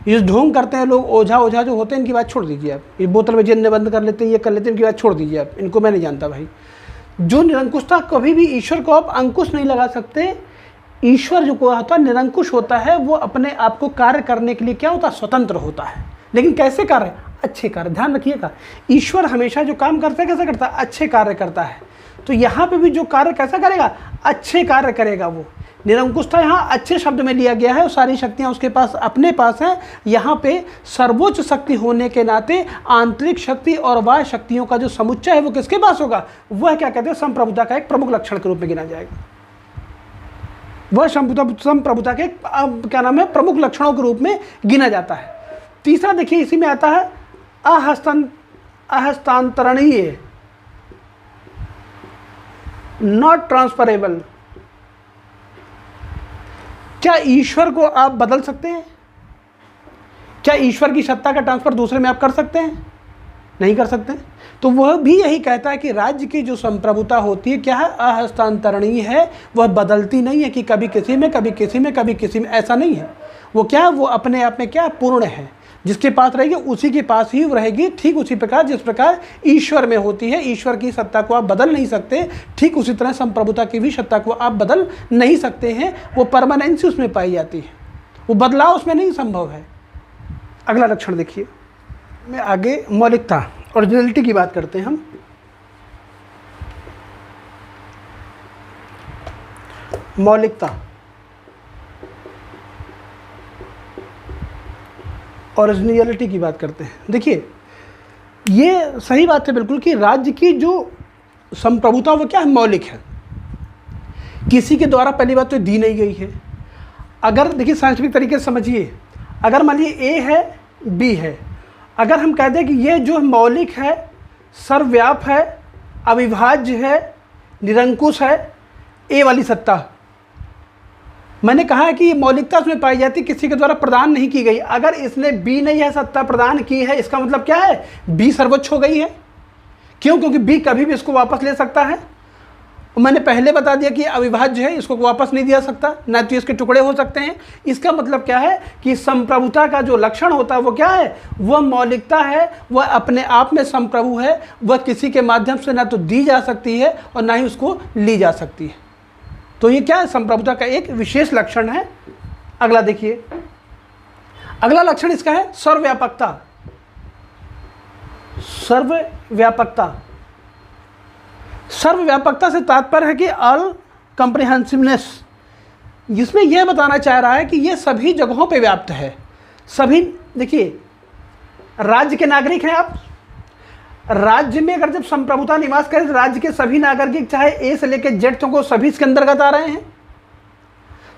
ये ढोंग करते हैं लोग, ओझा जो होते हैं, इनकी बात छोड़ दीजिए आप। ये बोतल में जिन्ने बंद कर लेते हैं, ये कर लेते हैं, इनकी बात छोड़ दीजिए आप, इनको मैं नहीं जानता भाई। जो निरंकुशता, कभी भी ईश्वर को आप अंकुश नहीं लगा सकते। ईश्वर जो को होता है निरंकुश होता है, वो अपने आप को कार्य करने के लिए क्या होता है? स्वतंत्र होता है। लेकिन कैसे कार्य? अच्छे कार्य। ध्यान रखिएगा, ईश्वर हमेशा जो काम करता है कैसे करता है? अच्छे कार्य करता है। तो यहाँ पे भी जो कार्य कैसा करेगा? अच्छे कार्य करेगा। वो निरंकुशता यहाँ अच्छे शब्द में लिया गया है और सारी शक्तियाँ उसके पास, अपने पास हैं। यहाँ पे सर्वोच्च शक्ति होने के नाते आंतरिक शक्ति और बाह्य शक्तियों का जो समुच्चय है वो किसके पास होगा? वह क्या कहते हैं? संप्रभुता का एक प्रमुख लक्षण के रूप में गिना जाएगा। वह संप्रभुता के क्या नाम है? प्रमुख लक्षणों के रूप में गिना जाता है। तीसरा देखिए, इसी में आता है अहस्तांतरणीय, नॉट ट्रांसफरेबल। क्या ईश्वर को आप बदल सकते हैं? क्या ईश्वर की सत्ता का ट्रांसफर दूसरे में आप कर सकते हैं? नहीं कर सकते। तो वह भी यही कहता है कि राज्य की जो संप्रभुता होती है क्या है? अहस्तांतरणीय है, वह बदलती नहीं है कि कभी किसी में, कभी किसी में, कभी किसी में, ऐसा नहीं है। वो क्या है? वो अपने आप में क्या? पूर्ण है। जिसके पास रहेगी उसी के पास ही रहेगी। ठीक उसी प्रकार जिस प्रकार ईश्वर में होती है, ईश्वर की सत्ता को आप बदल नहीं सकते, ठीक उसी तरह संप्रभुता की भी सत्ता को आप बदल नहीं सकते हैं। वो परमानेंसी उसमें पाई जाती है, वो बदलाव उसमें नहीं संभव है। अगला लक्षण देखिए, मैं आगे मौलिकता, ओरिजिनलिटी की बात करते हैं हम। मौलिकता, ओरिजिनलिटी की बात करते हैं। देखिए ये सही बात है बिल्कुल कि राज्य की जो संप्रभुता वो क्या है? मौलिक है, किसी के द्वारा पहली बात तो दी नहीं गई है। अगर देखिए साइंटिफिक तरीके से समझिए, अगर मान लीजिए ए है, बी है, अगर हम कह दें कि ये जो मौलिक है, सर्वव्याप है, अविभाज्य है, निरंकुश है, ए वाली सत्ता, मैंने कहा है कि ये मौलिकता उसमें पाई जाती, किसी के द्वारा प्रदान नहीं की गई। अगर इसने बी ने यह सत्ता प्रदान की है, इसका मतलब क्या है? बी सर्वोच्च हो गई है। क्यों? क्योंकि बी कभी भी इसको वापस ले सकता है। मैंने पहले बता दिया कि अविभाज्य है, इसको वापस नहीं दिया सकता, न तो इसके टुकड़े हो सकते हैं। इसका मतलब क्या है कि संप्रभुता का जो लक्षण होता है वो क्या है? वह मौलिकता है, वह अपने आप में संप्रभु है, वह किसी के माध्यम से न तो दी जा सकती है और ना ही उसको ली जा सकती है। तो ये क्या है? संप्रभुता का एक विशेष लक्षण है। अगला देखिए, अगला लक्षण इसका है सर्वव्यापकता। सर्वव्यापकता, सर्वव्यापकता से तात्पर्य है कि ऑल कॉम्प्रिहेंसिवनेस, जिसमें यह बताना चाह रहा है कि यह सभी जगहों पे व्याप्त है। सभी, देखिए राज्य के नागरिक हैं आप, राज्य में अगर जब संप्रभुता निवास करे तो राज्य के सभी नागरिक चाहे ए से लेकर जेड तक को सभी इसके अंतर्गत आ रहे हैं।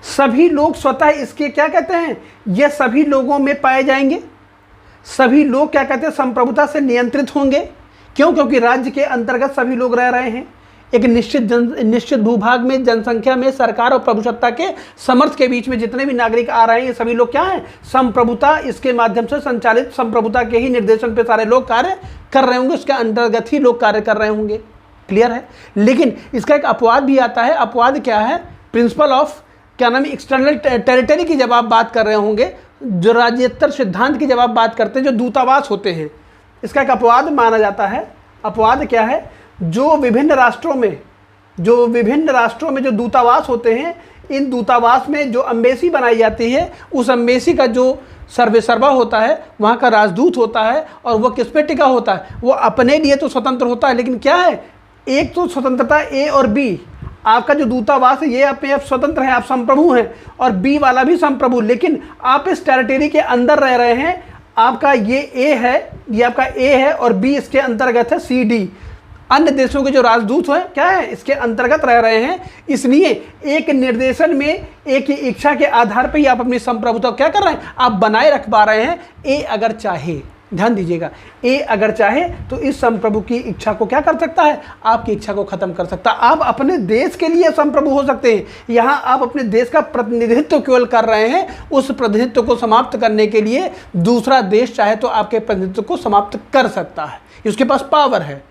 सभी लोग स्वतः इसके क्या कहते हैं? ये सभी लोगों में पाए जाएंगे। सभी लोग क्या कहते हैं? संप्रभुता से नियंत्रित होंगे। क्यों? क्योंकि राज्य के अंतर्गत सभी लोग रह रहे हैं। एक निश्चित भूभाग में, जनसंख्या में, सरकार और प्रभुसत्ता के समर्थ के बीच में जितने भी नागरिक आ रहे हैं, ये सभी लोग क्या हैं? संप्रभुता, इसके माध्यम से संचालित संप्रभुता के ही निर्देशन पे सारे लोग कार्य कर रहे होंगे, उसके अंतर्गत ही लोग कार्य कर रहे होंगे। क्लियर है? लेकिन इसका एक अपवाद भी आता है। अपवाद क्या है? प्रिंसिपल ऑफ क्या नाम है? एक्सटर्नल टेरिटरी की जब आप बात कर रहे होंगे, जो राज्येतर सिद्धांत की जब आप बात करते हैं, जो दूतावास होते हैं, इसका एक अपवाद माना जाता है। अपवाद क्या है? जो विभिन्न राष्ट्रों में जो दूतावास होते हैं, इन दूतावास में जो अम्बेसी बनाई जाती है, उस अम्बेसी का जो सर्वेसर्वा होता है, वहाँ का राजदूत होता है, और वह किस पे टिका होता है? वो अपने लिए तो स्वतंत्र होता है, लेकिन क्या है? एक तो स्वतंत्रता ए और बी, आपका जो दूतावास है ये अपने आप स्वतंत्र है, आप संप्रभु हैं, और बी वाला भी संप्रभु, लेकिन आप इस टेरिटरी के अंदर रह रहे हैं। आपका ये ए है, ये आपका ए है, और बी इसके अंतर्गत है सी डी। अन्य देशों के जो राजदूत हैं क्या है, इसके अंतर्गत रह रहे हैं। इसलिए एक निर्देशन में एक ही इच्छा के आधार पर ही आप अपनी संप्रभुता क्या कर रहे हैं, आप बनाए रख पा रहे हैं। ए अगर चाहे, ध्यान दीजिएगा, ए अगर चाहे तो इस संप्रभु की इच्छा को क्या कर सकता है, आपकी इच्छा को खत्म कर सकता है। आप अपने देश के लिए संप्रभु हो सकते हैं। यहाँ आप अपने देश का प्रतिनिधित्व केवल कर रहे हैं, उस प्रतिनिधित्व को समाप्त करने के लिए दूसरा देश चाहे तो आपके प्रतिनिधित्व को समाप्त कर सकता है, उसके पास पावर है।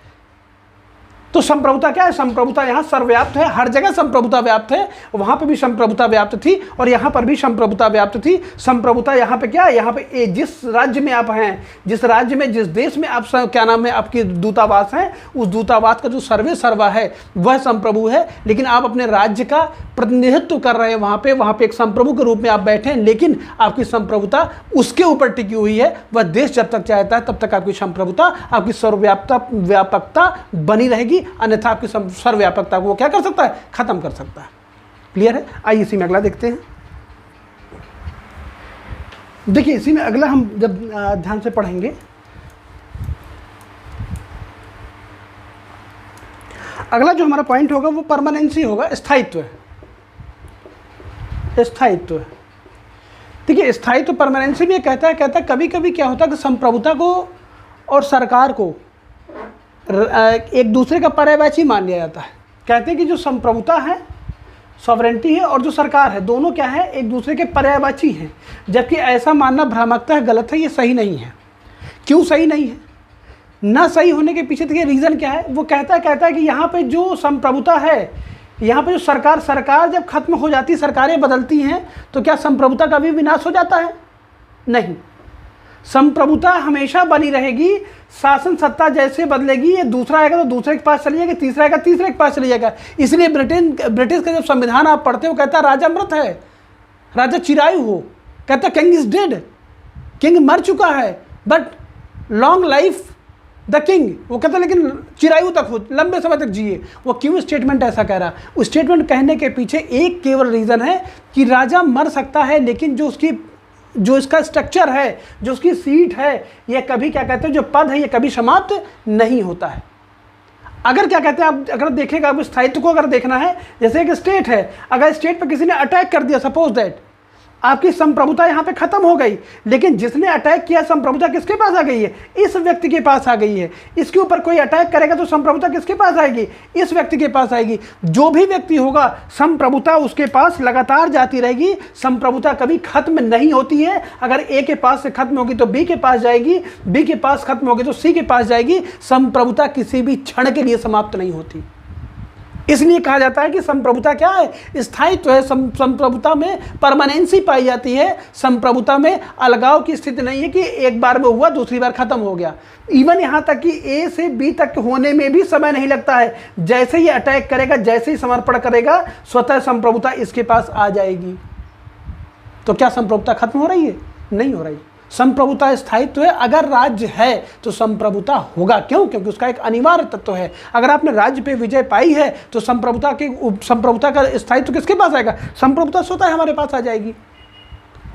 तो संप्रभुता क्या है, संप्रभुता यहाँ सर्वव्याप्त है, हर जगह संप्रभुता व्याप्त है। वहाँ पे भी संप्रभुता व्याप्त थी और यहाँ पर भी संप्रभुता व्याप्त थी। संप्रभुता यहाँ पे क्या है, यहाँ पे जिस राज्य में आप हैं, जिस राज्य में, जिस देश में आप क्या नाम है, आपकी दूतावास है, उस दूतावास का जो सर्वे सर्वा है वह संप्रभु है। लेकिन आप अपने राज्य का प्रतिनिधित्व कर रहे हैं वहाँ पे एक संप्रभु के रूप में आप बैठे हैं, लेकिन आपकी संप्रभुता उसके ऊपर टिकी हुई है। वह देश जब तक चाहता है तब तक आपकी संप्रभुता, आपकी सर्वव्यापकता बनी रहेगी, अन्यथा आपकी सर्वव्यापकता को वो क्या कर सकता है, खत्म कर सकता है। क्लियर है? आइए इसी में अगला देखते हैं। देखिए इसी में अगला हम जब ध्यान से पढ़ेंगे, अगला जो हमारा पॉइंट होगा वो परमानेंसी होगा, स्थायित्व। स्थायित्व देखिए, स्थायित्व परमानेंसी में कहता है कभी कभी क्या होता है कि संप्रभुता को और सरकार को एक दूसरे का पर्यायवाची मान लिया जाता है। कहते हैं कि जो संप्रभुता है, सॉवरेंटी है, और जो सरकार है, दोनों क्या है, एक दूसरे के पर्यायवाची हैं। जबकि ऐसा मानना भ्रामकता है, गलत है, ये सही नहीं है। क्यों सही नहीं है? ना सही होने के पीछे देखिए रीज़न क्या है। वो कहता है कि यहाँ पे जो संप्रभुता है, यहाँ पे जो सरकार जब खत्म हो जाती, सरकारें बदलती हैं, तो क्या संप्रभुता का भी विनाश हो जाता है? नहीं, संप्रभुता हमेशा बनी रहेगी। शासन सत्ता जैसे बदलेगी, ये दूसरा आएगा तो दूसरे के पास चली जाएगा, तीसरा आएगा तीसरे के पास चली जाएगा। इसलिए ब्रिटिश का जब संविधान आप पढ़ते हो, कहता है राजा मृत है, राजा चिरायु हो, कहता किंग इज डेड, किंग मर चुका है, but long life the king. वो कहता लेकिन चिरायु तक हो, लंबे समय तक जिए। वो क्यों स्टेटमेंट ऐसा कह रहा? उस स्टेटमेंट कहने के पीछे एक केवल रीज़न है कि राजा मर सकता है, लेकिन जो इसका स्ट्रक्चर है, जो उसकी सीट है, ये कभी क्या कहते हैं, जो पद है, ये कभी समाप्त नहीं होता है। अगर क्या कहते हैं, आप अगर देखेगा, आप स्थायित्व को अगर देखना है, जैसे एक स्टेट है, अगर स्टेट पर किसी ने अटैक कर दिया, सपोज दैट, आपकी संप्रभुता यहाँ पे खत्म हो गई, लेकिन जिसने अटैक किया संप्रभुता किसके पास आ गई है? इस व्यक्ति के पास आ गई है। इसके ऊपर कोई अटैक करेगा तो संप्रभुता किसके पास आएगी? इस व्यक्ति के पास आएगी। जो भी व्यक्ति होगा, संप्रभुता उसके पास लगातार जाती रहेगी। संप्रभुता कभी खत्म नहीं होती है। अगर ए के पास से खत्म होगी तो बी के पास जाएगी, बी के पास खत्म होगी तो सी के पास जाएगी। संप्रभुता किसी भी क्षण के लिए समाप्त नहीं होती। इसलिए कहा जाता है कि संप्रभुता क्या है? स्थायित्व है। संप्रभुता में परमानेंसी पाई जाती है। संप्रभुता में अलगाव की स्थिति नहीं है कि एक बार में हुआ दूसरी बार खत्म हो गया। इवन यहाँ तक कि ए से बी तक होने में भी समय नहीं लगता है। जैसे ही अटैक करेगा, जैसे ही समर्पण करेगा, स्वतः संप्रभुता इसके पास आ जाएगी। तो क्या संप्रभुता खत्म हो रही है? नहीं हो रही। संप्रभुता स्थायित्व है। अगर राज्य है तो संप्रभुता होगा। क्यों? क्योंकि उसका एक अनिवार्य तत्व है। अगर आपने राज्य पे विजय पाई है तो संप्रभुता का स्थायित्व किसके पास आएगा? संप्रभुता स्वतः हमारे पास आ जाएगी।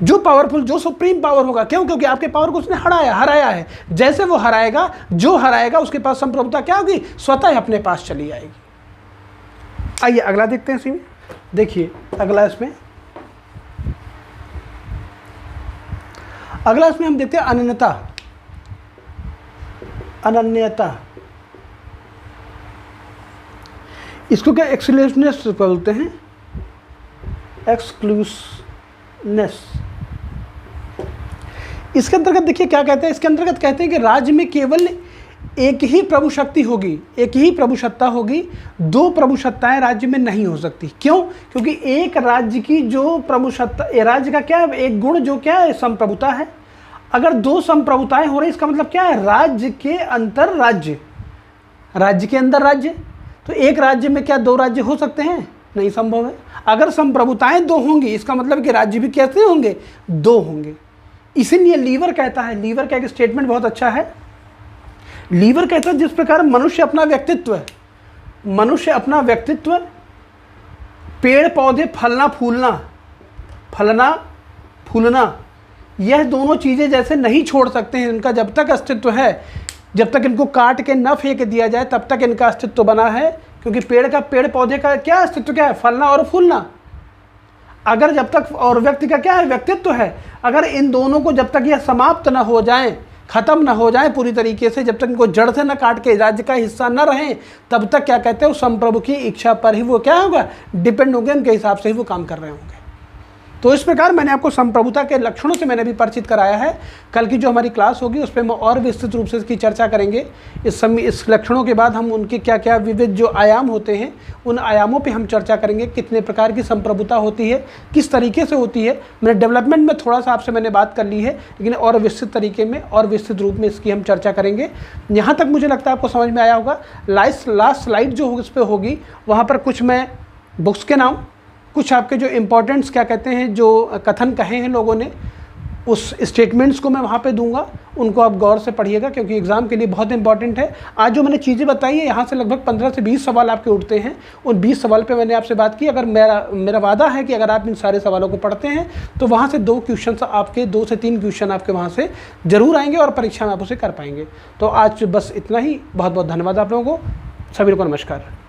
जो पावरफुल, जो सुप्रीम पावर होगा। क्यों? क्योंकि आपके पावर को उसने हराया है। जैसे वो हराएगा, जो हराएगा उसके पास संप्रभुता क्या होगी? स्वतः अपने पास चली आएगी। आइए अगला देखते हैं। इसी में देखिए अगला इसमें हम देखते हैं अनन्यता। इसको क्या एक्सक्लूसिवनेस बोलते हैं? एक्सक्लूसिवनेस। इसके अंतर्गत देखिए क्या कहते हैं। इसके अंतर्गत कहते हैं कि राज्य में केवल एक ही प्रभु शक्ति होगी, एक ही प्रभु सत्ता होगी। दो प्रभु सत्ताएं राज्य में नहीं हो सकती। क्यों? क्योंकि एक राज्य की जो प्रभु सत्ता, राज्य का क्या है, एक गुण जो क्या है, संप्रभुता है। अगर दो संप्रभुताएं हो रही, इसका मतलब क्या है? राज्य के अंतर राज्य, राज्य के अंदर राज्य। तो एक राज्य में क्या दो राज्य हो सकते हैं? नहीं, संभव है। अगर संप्रभुताएं दो होंगी, इसका मतलब कि राज्य भी कैसे होंगे? दो होंगे। इसीलिए लीवर कहता है, लीवर का एक स्टेटमेंट बहुत अच्छा है। लीवर कहता है जिस प्रकार मनुष्य अपना व्यक्तित्व, पेड़ पौधे फलना फूलना, यह दोनों चीज़ें जैसे नहीं छोड़ सकते हैं, इनका जब तक अस्तित्व है जब तक इनको काट के न फेंक दिया जाए तब तक इनका अस्तित्व बना है, क्योंकि पेड़ पौधे का क्या अस्तित्व, क्या है, फलना और फूलना। अगर जब तक, और व्यक्ति का क्या है, व्यक्तित्व है। अगर इन दोनों को जब तक यह समाप्त न हो जाए, खत्म ना हो जाए पूरी तरीके से, जब तक इनको जड़ से न काट के राज्य का हिस्सा न रहे, तब तक क्या कहते हैं, उस संप्रभु की इच्छा पर ही वो क्या होगा, डिपेंड होंगे, उनके हिसाब से ही वो काम कर रहे होंगे। तो इस प्रकार मैंने आपको संप्रभुता के लक्षणों से मैंने भी परिचित कराया है। कल की जो हमारी क्लास होगी उस पर हम और विस्तृत रूप से इसकी चर्चा करेंगे। इस लक्षणों के बाद हम उनके क्या क्या विविध जो आयाम होते हैं उन आयामों पे हम चर्चा करेंगे, कितने प्रकार की संप्रभुता होती है, किस तरीके से होती है। मैंने डेवलपमेंट में थोड़ा सा आपसे मैंने बात कर ली है, लेकिन और विस्तृत तरीके में और विस्तृत रूप में इसकी हम चर्चा करेंगे। यहाँ तक मुझे लगता है आपको समझ में आया होगा। लास्ट स्लाइड जो उस पर होगी वहाँ पर कुछ मैं बुक्स के नाम, कुछ आपके जो इम्पोर्टेंट्स क्या कहते हैं, जो कथन कहे हैं लोगों ने, उस स्टेटमेंट्स को मैं वहाँ पे दूंगा। उनको आप गौर से पढ़िएगा, क्योंकि एग्ज़ाम के लिए बहुत इंपॉर्टेंट है। आज जो मैंने चीज़ें बताई है, यहाँ से लगभग 15 से 20 सवाल आपके उठते हैं। उन 20 सवाल पे मैंने आपसे बात की। अगर मेरा वादा है कि अगर आप इन सारे सवालों को पढ़ते हैं तो वहाँ से 2 से 3 क्वेश्चन आपके वहाँ से ज़रूर आएंगे और परीक्षा में आप उसे कर पाएंगे। तो आज बस इतना ही। बहुत बहुत धन्यवाद आप लोगों को, सभी को नमस्कार।